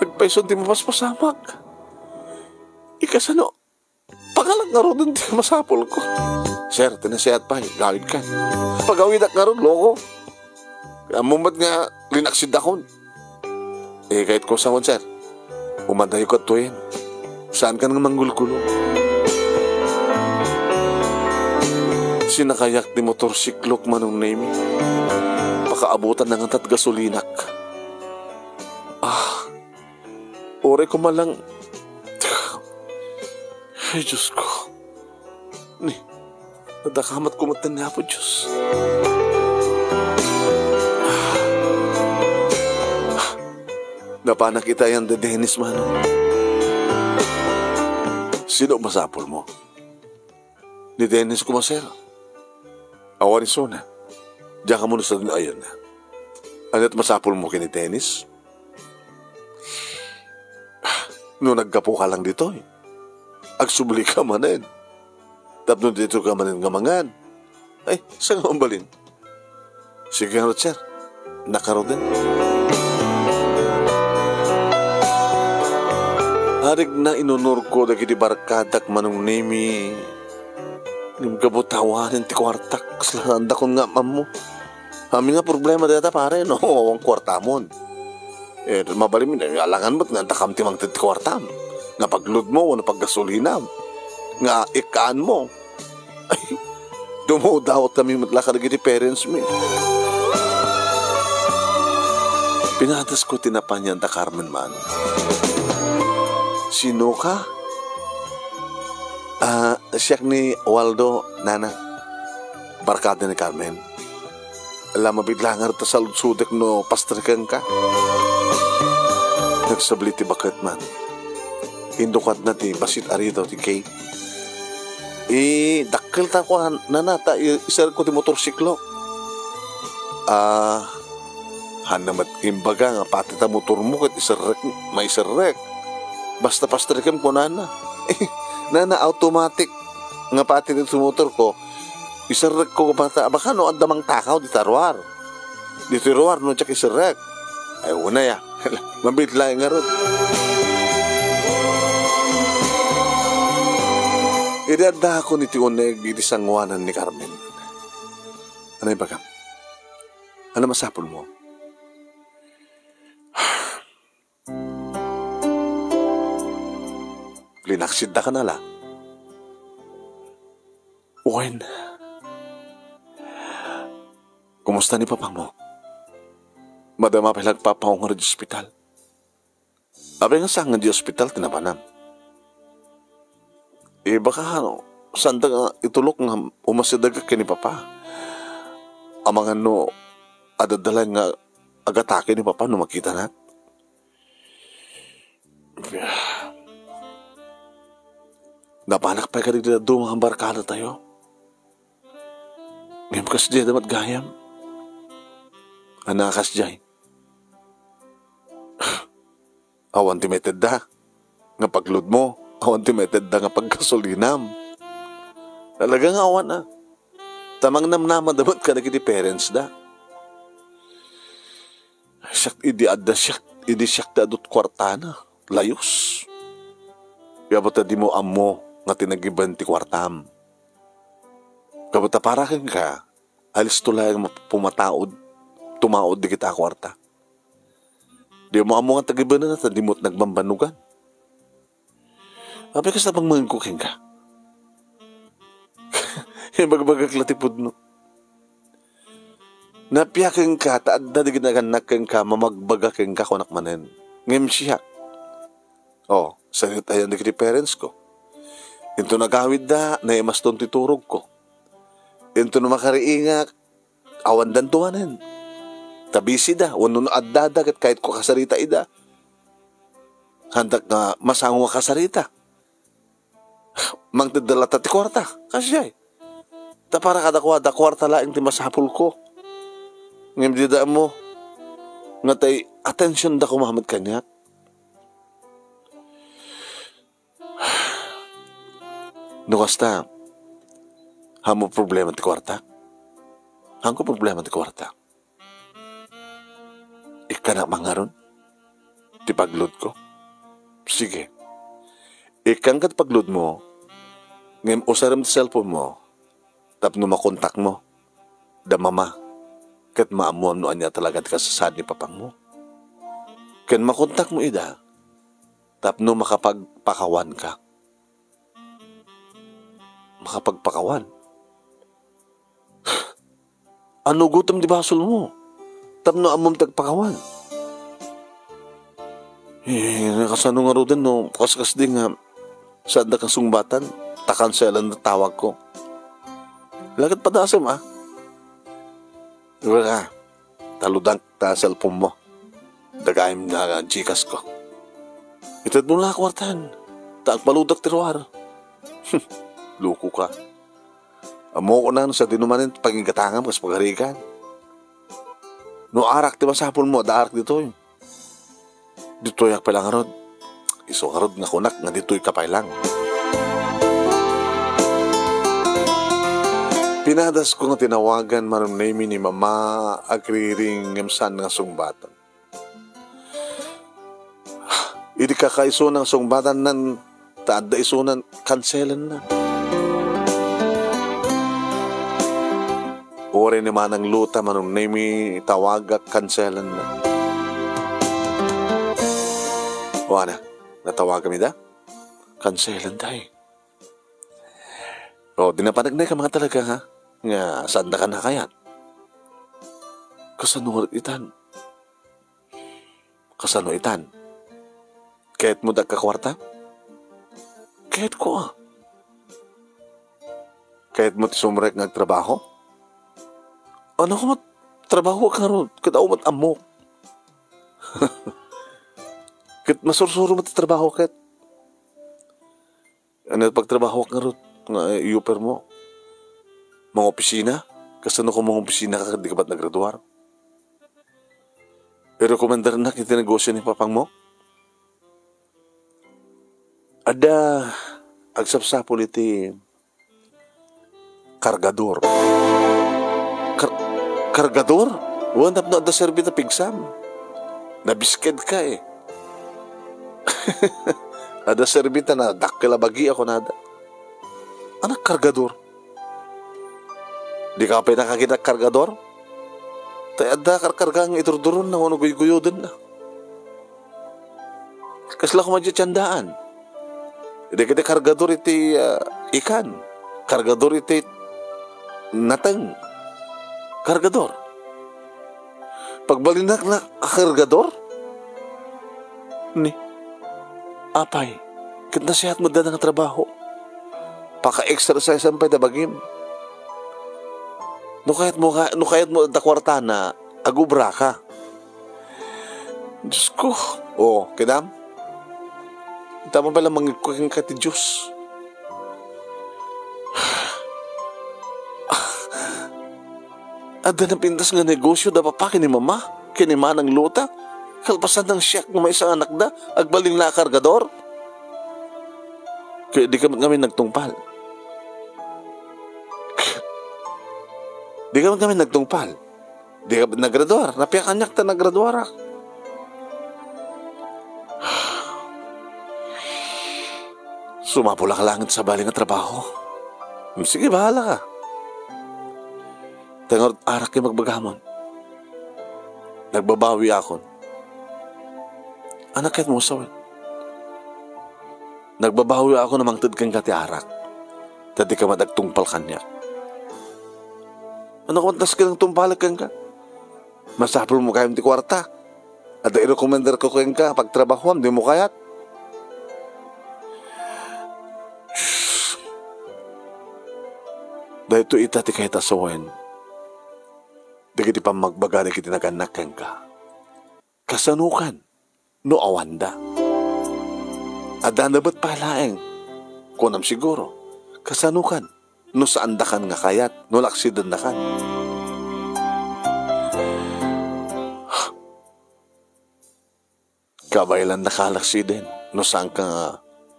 Nagpaison di mapaspasamak. Ikasano, pangalang nga ron di masapol ko. Sir, tinasayat pa, gawid ka. Pagawid ak nga ron, loko. Kaya mumat nga linaksid akon. Kahit ko sa sir, umanday ko at tuwin. Saan ka nang manggulgulo? Sinakayak ni motorsiklok manong name. Pakaabutan ng atat gasolinak. Ore ko malang. Ay, Diyos ko. Nadakamat kumatan niya po, Diyos. Napanak kita yan, Dennis, mano. Sino masapol mo? Ni Dennis kumaser. Awarisona. Diyan ka muna sa ayan na. Ano't masapol mo kini Dennis? Noong nagkapo ka lang dito eh. Agsubli ka manin. Tapos dito ka manin nga mangan. Ay, saan ka mambalin? Sige nga, sir. Nakaro din. Harig na inunor ko dagi di barkadak manong nemi. Nimgabutawanin ti kwartak. Slanda ko nga mamo. Kami nga problema data pare, no? Ang kwarta mo. Mabalim, alangan mo't nga takam timang ti kwarta. Nga paglud mo, na paggasolina. Nga ikaan mo. Ay, dumudawat kami matlaka dagi di parents mo. Pinatas ko tinapanyan ta Carmen man. Sino ka? Siyak ni Waldo, nana. Barkada ni Carmen. Alam, mabidlangar ta sa ludsudek no pastrikan ka. Nagsabli ti bakit man. Indukat na ti basit arito ti Kate. Dakil ta ko nanata, isar ko ti motorsiklo. Hanamat imbaga nga pati ta motor mo kat isarek, may isarek. Basta pastrikan ko nana. Nana automatic nga pati dito motor ko. Isarek ko bata, baka no andamang takaw di tarwar. Di tarwar no tsak isarek. Ay una ya. Mabit lang nga ron. Idada ako ni Tioneg di sangwanan ni Carmen. Ano yung bagam? Ano masapol mo? Linaksid na ka nala. Uwain. Kumusta ni Papa mo? Madama pilagpapaong nga di ospital. Abay nga saan nga di ospital tinapanam. Baka saan nga itulok nga umasidag ka ni Papa. Amangan no, adadalan nga agatake ni Papa no makita na. Napanak pa ka rin doon mga barkada tayo. Ngayon kas diya damat gayam. Anakas diya. Awan timeted da. Nga paglud mo. Awan timeted da nga pagkasulinam. Talagang awan na. Tamang namnaman damat ka na kiti parents da. Siyak idi siyak da adot kwartana. Layos. Kabata di mo amo nga tinagiban ti kwartam. Kabata parakan ka, alis tulay nga pumataod, tumaod di kita kwarta. Di mo amo nga tagiban na di mo't nagbambanugan. Apay kas na bang mangkukin ka? Yung bagbagaklatipod no. Napiyakin ka, taad na di ginaganak ka, mamagbagakin ka kunak manen. Ngem siya. Oh, sanit ayan di parents ko. Ito nagawid da, naimas doon titurog ko. Ito na makariingak, awan dan tuwanan. Tabisi da, wano na adada, kahit ko kasarita ida. Handak na masango kasarita. Mang tidalata ti kwarta, kasya eh. Ta para kada kwarta laing ti masapul ko. Ngayon dida mo, nga tay, atensyon da ko Muhammad kanyak. Nukasta, hamo problema ti kwarta? Hangko problema ti kwarta? Ika na mangaron? Ti paglod ko? Sige. Ikang kat paglod mo, ngayon usaram ti cellphone mo, tapno makontak mo, da mama, kat maamuan no anya talaga ti kasasad ni papang mo. Kan makontak mo ida, tapno makapagpakawan ka. Makapagpakawan. Ano gutom di basol mo? Tapno amom tagpakawan. Nakasano nga ro din no, kaskas din nga, saan da kang sungbatan, takanselan na tawag ko. Lagat pa dasam ah. Diba ka, taludang ta cellphone mo. Dagayim na Gcash ko. Itad mo lang kwartan, taag paludak tiruar. Luko ka. Amo ko na sa dinumanin pagingatangam kas pagarikan. No arak ti masapol mo, daarak dito yun. Dito yak palang arod. Iso arod nga kunak nga dito'y kapailang. Pinadas ko nga tinawagan maram name ni mama agriring ngemsan nga sungbatan. Idi kakaiso ng sungbatan nan taada iso nan kanselan na. Ore ni manang luta manong name tawagak kanselan na. Wana, natawagan mi da? Kanselan tayo. O, dinapanagnay ka mga talaga ha? Nga, sanda ka na kayat? Kasano itan? Kasano itan? Kahit mo dagkakwarta? Kahit ko ah. Kahit mo tisumrek ngagtrabaho? Ano ko mat trabaho ka ron? Kahit ako mat amok. Kahit masursuro mat trabaho kahit. Ano pagtrabaho ka ron? Nga iuper mo. Mga opisina? Kasano ko mga opisina ka, di ka ba't nagraduar? Pero komandar na kita negosyo ni papang mo? Ada agsapsapol iti kargador. Kargador? Wanap na ada serbi na pigsam. Nabisked ka eh. Ada serbi na dakilabagi ako na ada. Anak kargador? Di ka pa nakakita kargador? Tayo ada karkargang iturduron na ano guy-guyo din na. Kasla ko madya tiyandaan. Hindi kita kargador iti ikan. Kargador iti natang. Kargador. Pagbalinak na kargador? Ni. Apay. Kit nasihat mo na ng trabaho. Paka-exercise ang paidabagim. No kahit mo da kwarta na agubra ka. Diyos ko. Oh, kinam? Tama pala mangikukin ka ti Diyos. Ada na pintas nga negosyo da pa kini mama, kini manang luta. Kalpasan ng siyak ng may isang anak da, agbaling na kargador. Kaya di kami nagtungpal. Di kami nagtungpal. Di kami naggraduar. Napiakanyak ta naggraduara. Sumapula ka langit sa baling na trabaho. Sige, bahala ka. Tengor arak yung magbagamon. Nagbabawi ako. Anak kahit mo sawin. Nagbabawi ako namang tudkang kati arak. Tadi ka madagtungpal kanya. Ano kumantas ka ng tumpalag kang ka? Masapul mo kayong ti kwarta. At i-recommender ko kayong ka pagtrabahoan, di mo kayat. Dahil ito itati kahit asawain. Di kiti pa magbaga na kiti naganak kang ka. Kasanukan, no awanda. Ada na ba't palaeng? Kunam siguro, kasanukan, no saan dakan nga kayat, no laksidan dakan. Kabaylan nakalaksiden, no saan ka nga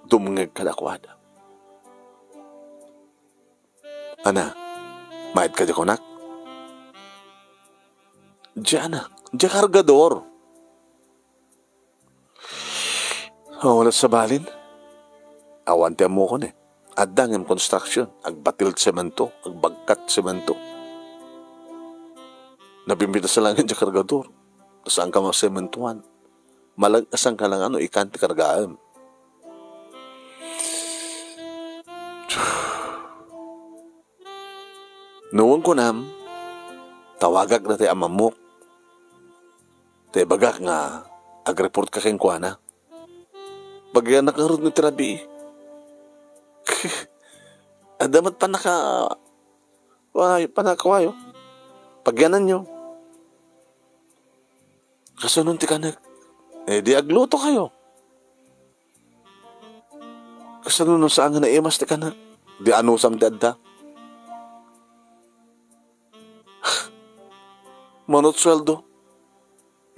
dumungag kalakwada. Ana, mahit ka di konak? Diyan na, diyan kargador. Wala sa balin. Awante mo ko ne. Adang yung construction, agbatil semento, agbagkat semento. Nabimbita sa langit diyan kargador. Saan ka masementuan? Malagasan ka lang ikanti kargaan. Noon ko nam, tawagag na tayo amamok. Tayo bagak nga, ag-report ka keng kuana. Bagyan nakarod ni tirabi. Adamat pa panakawayo. Pagyanan nyo. Kasunod ti kanak. Di agluto kayo. Kasunod saan nga naimas ti kanak. Di anusam ti adda. Manot sweldo.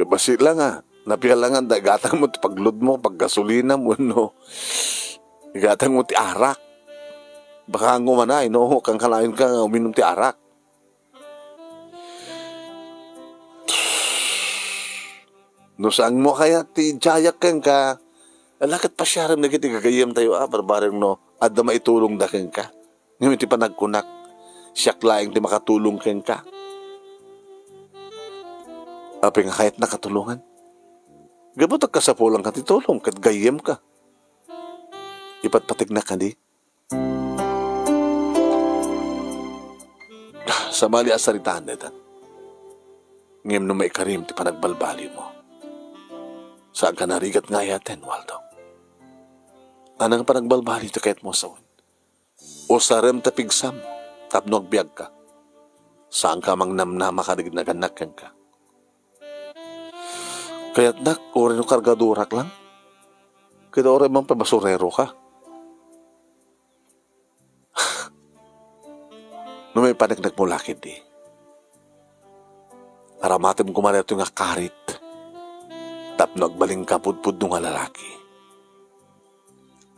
Basi lang napialangan gatang mo ti paglud mo, paggasolina mo, no. Gatang mo ti arak. Baka ngumanay, no, kang kalain ka uminom ti arak. No saan mo kaya ti jayak kang ka, alakat pa siya rin nagiti gagayam tayo, barbareng no, adda maitulong da kang ka. Ngayon ti panagkunak, siyak laing ti makatulong kang ka. Api nga kahit nakatulungan. Gabot ka sa pulang ka titulong, kat gayem ka. Ipatpatig na ka di. Sa mali asaritaan netan. Ngem no may karim ti panagbalbali mo. Saan ka narigat nga yaten, Waldo? Anang panagbalbali ti kahit mo sawin? O sarem ta pigsam, tapno agbiag ka. Saan ka mang namnama ka nagnagannak ka? Kaya't ori no kargadurak lang. Kaya ori mang pabasurero ka. No may panagnak mo lakid di. Aramatim kumalit yung karit. Tapno agbaling ka pudpud nung lalaki.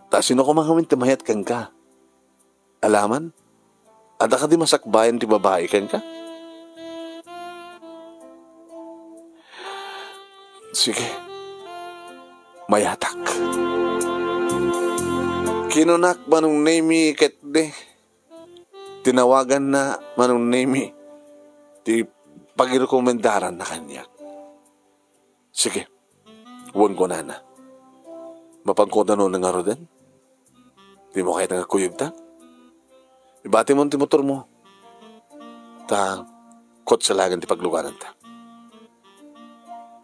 Ta sino ko mga mayat kang ka? Alaman? Ada ka di masakbayan ti babae kang ka? Sige, mayatak. Kinunak manong name ket de. Tinawagan na manong name ti pagirekomendaran na kanya. Sige, huwag ko na. Mapangkoda no ng araw din. Di mo kahit nagkuyog ta. Ibati mo ti motor mo. Ta, kot sa lagan ti paglugaran ta.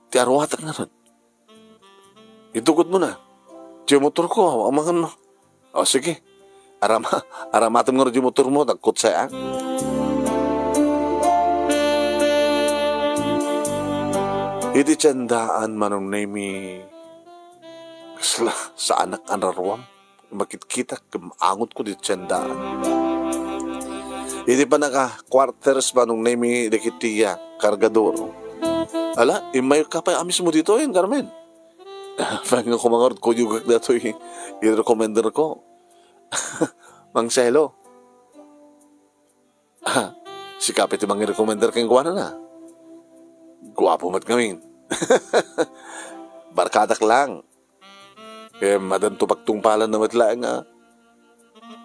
Ti arwatak na rin. Itukot mo na. Diyo motor ko, ang mga no. O sige, aramatam nga rin diyo motor mo, tagkot sa iti tiyandaan manong nemi sa anak anarwam. Makit-kita, angot ko di tiyandaan. Iti pa naka-quarters manong nemi dekitiya, kargador. Ala, imay ka pa amis mo dito yun, Carmen. Parang kumangarot ko yung dato i-recommender ko. Mang Selo. Si kapit yung mga recommender kayong kuha na. Guwapo mat kaming. Barkadak lang. Kaya madanto pagtungpalan na matlaang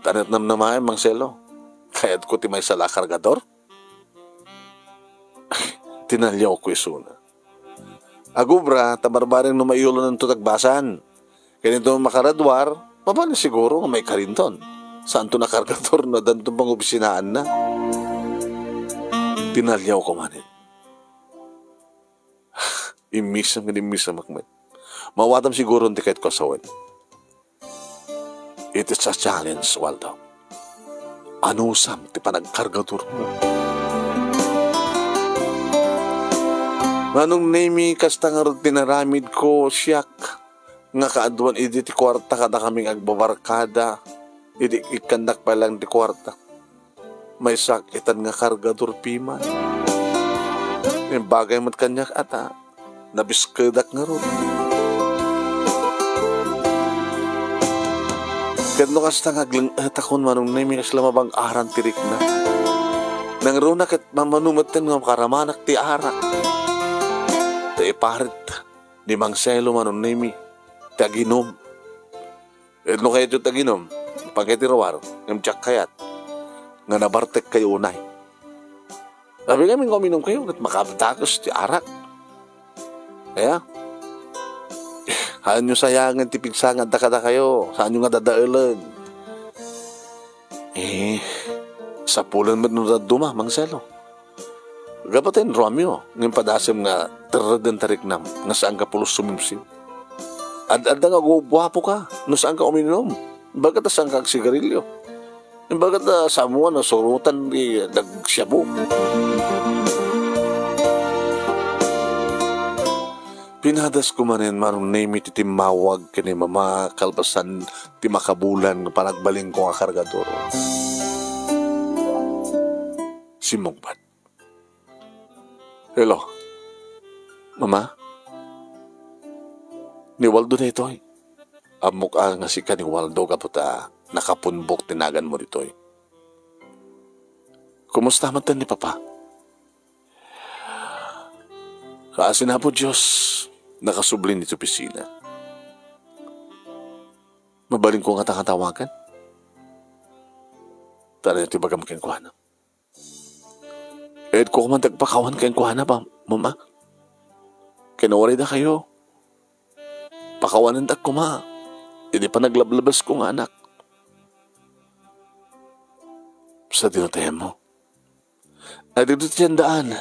tanat nam naman, Mang Selo. Kaya't ko timay sa lakargador. Tinalyaw ko isuna. Agubra, tabarbaring no maiulo ng tutagbasan. Kaya nito makaradwar, mabana siguro may karinton. Saan to nakargador na dantong pang obisinaan na. Tinalyaw ko manin. Imisam makmet. Mawatam siguro ang tiket ko sa win. It is a challenge, Waldo. Ano sam ti panagkargador mo? Manong nemi kastangarod tinaramid ko siyak nga kaaduan idi ti kwarta kada kaming agbabarkada idi ikandak pa lang ti kwarta may sakitan nga kargador piman yung bagay mat kanyak ata nabiskedak nga ron kadno kasta nga takon manong nemi kaslamabang aran tirik na nang runa kat mamanumatan nga karamanak ti arak iparit ni Mang Selo manon nemi taginom no kayo ito taginom pagkatirawar ng tsak kayat nga nabartek kayo unay sabi kami kuminom kayo at makabdakos ti arak kaya haan nyo sayangan ti pigsangan takada kayo saan nyo nga dadailan sa pulan mo nung duma Mang Selo gapatin Romeo ng padasem nga terden tarik nam nga saan ka pulos sumimsim ad-ad nga guwapo ka no saan ka uminom bagat saan ka sigarilyo bagat samuan na surutan di nagsyabu pinadas ko manin marong name titimawag kini mama kalpasan ti makabulan panagbaling ko nga kargador si Mongbat. Hello, Mama? Ni Waldo na ito amok nga si ka ni Waldo kaputa nakapunbok tinagan mo dito Kumusta man ni Papa? Kaasin na po Diyos nakasublin dito pisina. Mabaling ko nga takatawagan. Tara ito bagam kayong kuhana. Ko man tagpakawan kayong kuhana pa, Mama. Kinawari na kayo. Pakawanan tak kuma. Hindi pa naglablabas kong anak. Sa tinutayan mo. At dito tiyandaan.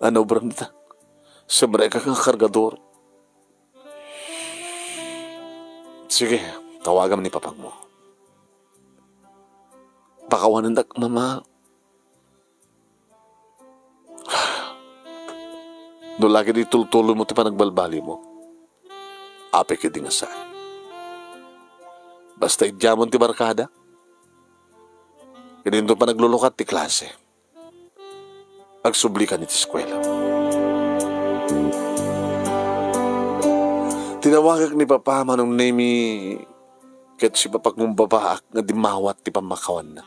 Ano brang nita? Sa mereka kang kargador. Sige, tawagan ni papang mo. Pakawanan tak, Mama. No lagi di tultuloy mo ti panagbalbali mo. Ape ka di nga saan. Basta idjamon ti barkada. Kinindo pa naglulukat ti klase. Agsubli ka ni ti eskwela. Tinawagak ni Papa manong nemi ket si papak mong babaak nga dimawat ti pamakawan na.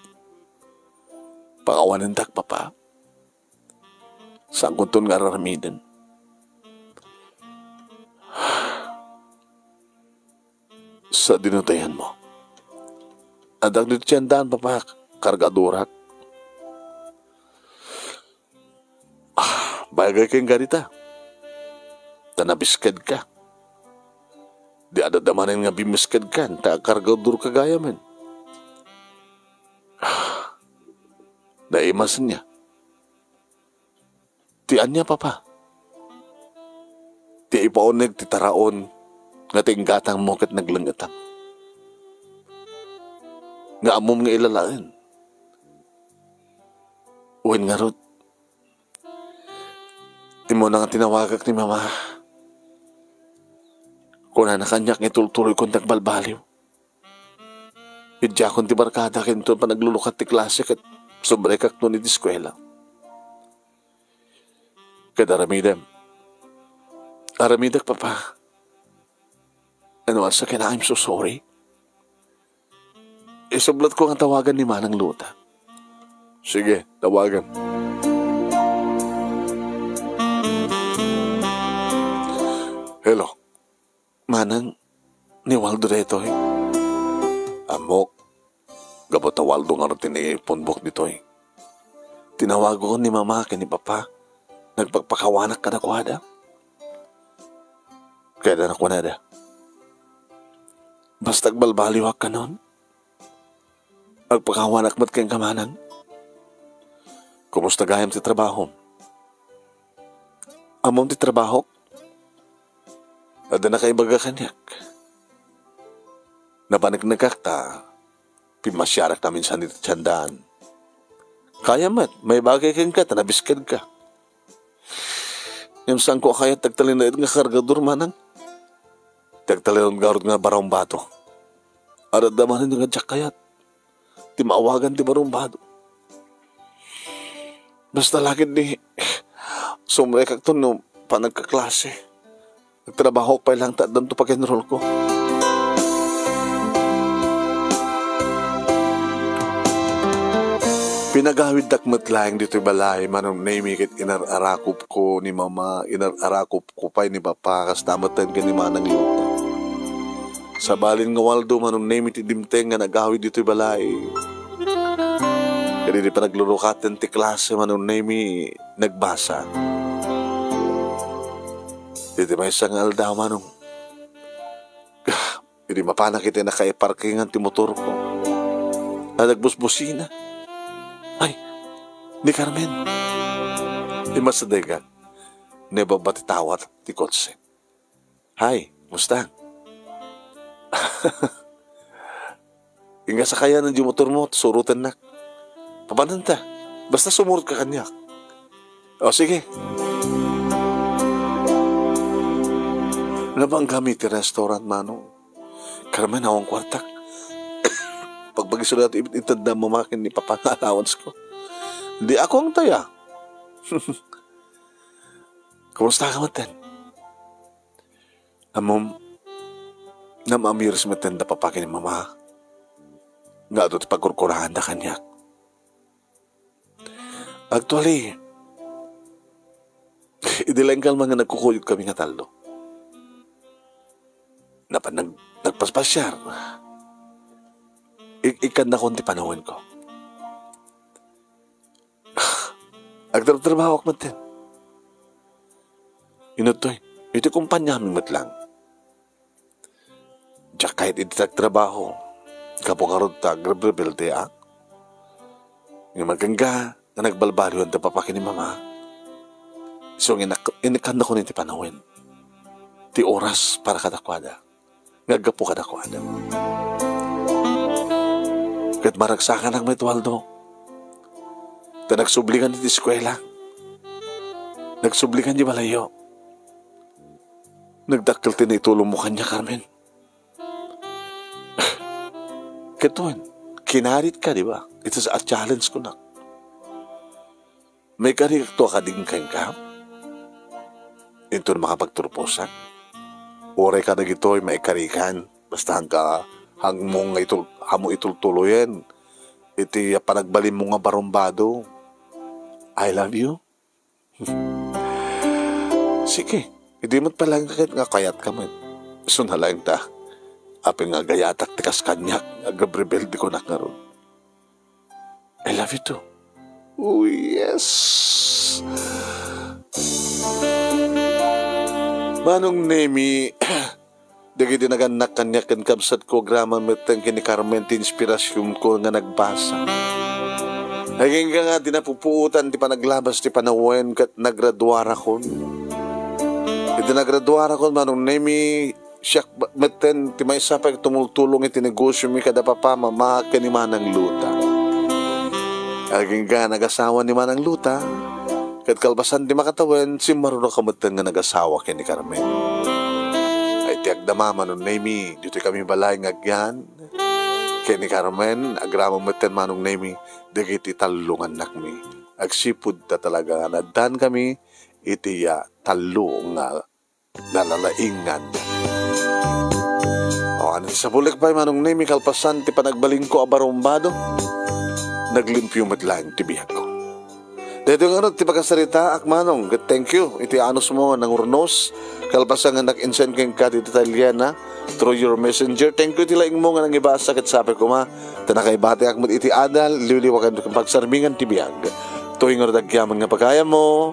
Pakawanan tak, Papa. Saan kunton nga raramidan. Sa dinutayan mo. Adag dito tiyandaan, Papa, kargadurak. Bagay kayong ganita. Tanabiskad ka. Di adadamanin nga bimiskad ka. Ta kargadur ka gaya man. Naimas niya. Tian niya, Papa. Ti ipaoneg ti taraon nga tinggatang mo kat naglangatang. Nga amom nga ilalaan. Uwin nga rod. Imo na nga tinawagak ni mama. Kung na kanyak itultuloy kong nagbalbaliw. Idya kong ti barkada kinto pa naglulukat ti klase kat sobre kak nun iti eskwela. Kada Aramidak papa. Ano sa kina, I'm so sorry. Isublat ko ang tawagan ni Manang Luta. Sige, tawagan. Hello. Manang, ni Waldo dito eh. Amok. Gabot na Waldo nga rin tinipunbok dito eh. Tinawag ko ni mama ka ni papa. Nagpagpakawanak ka na kuhada. Kaya na kuhada. Basta balbaliwak ka nun. Agpakawanak ba't kayong kamanang? Kumusta gayam ti trabaho? Among ti trabaho? Ada na kayo baga kanyak. Napanik-nagkakta, pimasyarak namin sa nito tiyandaan. Kaya mat, may bagay kang ka, tanabiskad ka. Yung saan ko kaya tagtalin na nga kargador manang? Tagtalin nga nga barong bato. Arad naman nga dyak kayat. Di maawagan ti barong bato. Basta lagid ni sumrekak to no panagkaklase. Nagtrabaho pa lang taadam to pag-enroll ko. Pinagawid dakmat lang dito'y balay, manong naimikit inararakop ko ni mama, inararakop ko pa ni papa, kas tamatan ka ni manang lupa. Sa balin nga Waldo, manong naimit idimteng nga nagawid dito'y balay. Kaya di pa naglurukatan ti klase, manong naimi nagbasa. Dito may isang aldaw, manong. Hindi mapanakit na kaya parkingan ti motor ko. Na nagbusbusina. Ay, ni Carmen. Di masadegan. Neba batitawat ti kotse. Hi, musta? Inga sa kaya ng motor mo, surutan na. Papananta, basta sumurot ka kanyak. O sige. Nabang gamit ti restaurant, manong. Carmen, awang kwartak. Pagpagisulat itanda mo makin ni Papa nga allowance ko. Hindi ako ang taya. Kumusta ka maten? Amom, namamiris maten da papakin ni mama. Nga doon pagkurkurahan da kanyak. Actually, idilengkal mga nagkukuyot kami nga taldo. Nagpaspasyar. Ikan na konti panahon ko. Agtrabaho ko matin. Inutoy, ito kumpanya mi matlang. Diyak kahit iti trabaho, kapungarod ta, grab-rebel te ak. Yung magangga, na nagbalbaliw ang tapapakin ni mama. So, inikan na ko niti panahon. Ti oras para kadakwada. Ngagapo kadakwada. Kat maragsakan ang may Waldo. Ta nagsubligan di eskwela. Nagsubligan di malayo. Nagdakkel tinitulong mo kanya, Carmen. Katuan, kinarit ka, di ba? Ito sa challenge ko na. May karik to kadingkan ka. Ito na makapagturposan. Ore ka na gito'y may karikan. Basta hang mong hamo itultuloyan. Iti panagbalin mo nga barombado. I love you. Sige, hindi mo't palang nga kayat ka man. So na lang ta. Api nga gayatak tikas kanyak. Agabrebel di ko nakaroon. I love you too. Oh yes. Manong Nemi, dagi dinaganak kanya kan kabsat ko graman meteng kini Carmen ti inspirasyon ko nga nagbasa. Naging ka nga dinapupuutan ti panaglabas ti panawen kat nagraduara ko. Iti nagraduara ko manong Nemi siyak meten ti may sapag tumultulong iti negosyo mi kada papa mama ni Manang Luta. Naging ka nagasawa ni Manang Luta Kat kalpasan di makatawan, si marunong kamatan nga nag-asawa kay ni Carmen. Ay tiag dama manon nemi, dito kami balay ngagyan. Kay ni Carmen, agramang matan manong nemi, dagiti talungan nakmi. Agsipud ta talaga nga nadan kami, itiya talo nga nalalaingan. O ano sa bulik pa manong nemi kalpasan ti panagbaling ko abarumbado, naglimpyo madlang ti biyag ko. Dito nga ti pagkasarita, akmanong, thank you. Iti anos mo ng urnos, kalpasan nga nag-insend kang ka dito Italiana, through your messenger. Thank you tilaing mo nga nang ibasa kat sabi ko ma, tanakaibate akmat iti adal, liwliwakan kang pagsarmingan ti biyag. Tuwing nga dagyaman nga pagkaya mo,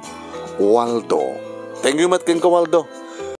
Waldo. Thank you mat kin ko Waldo.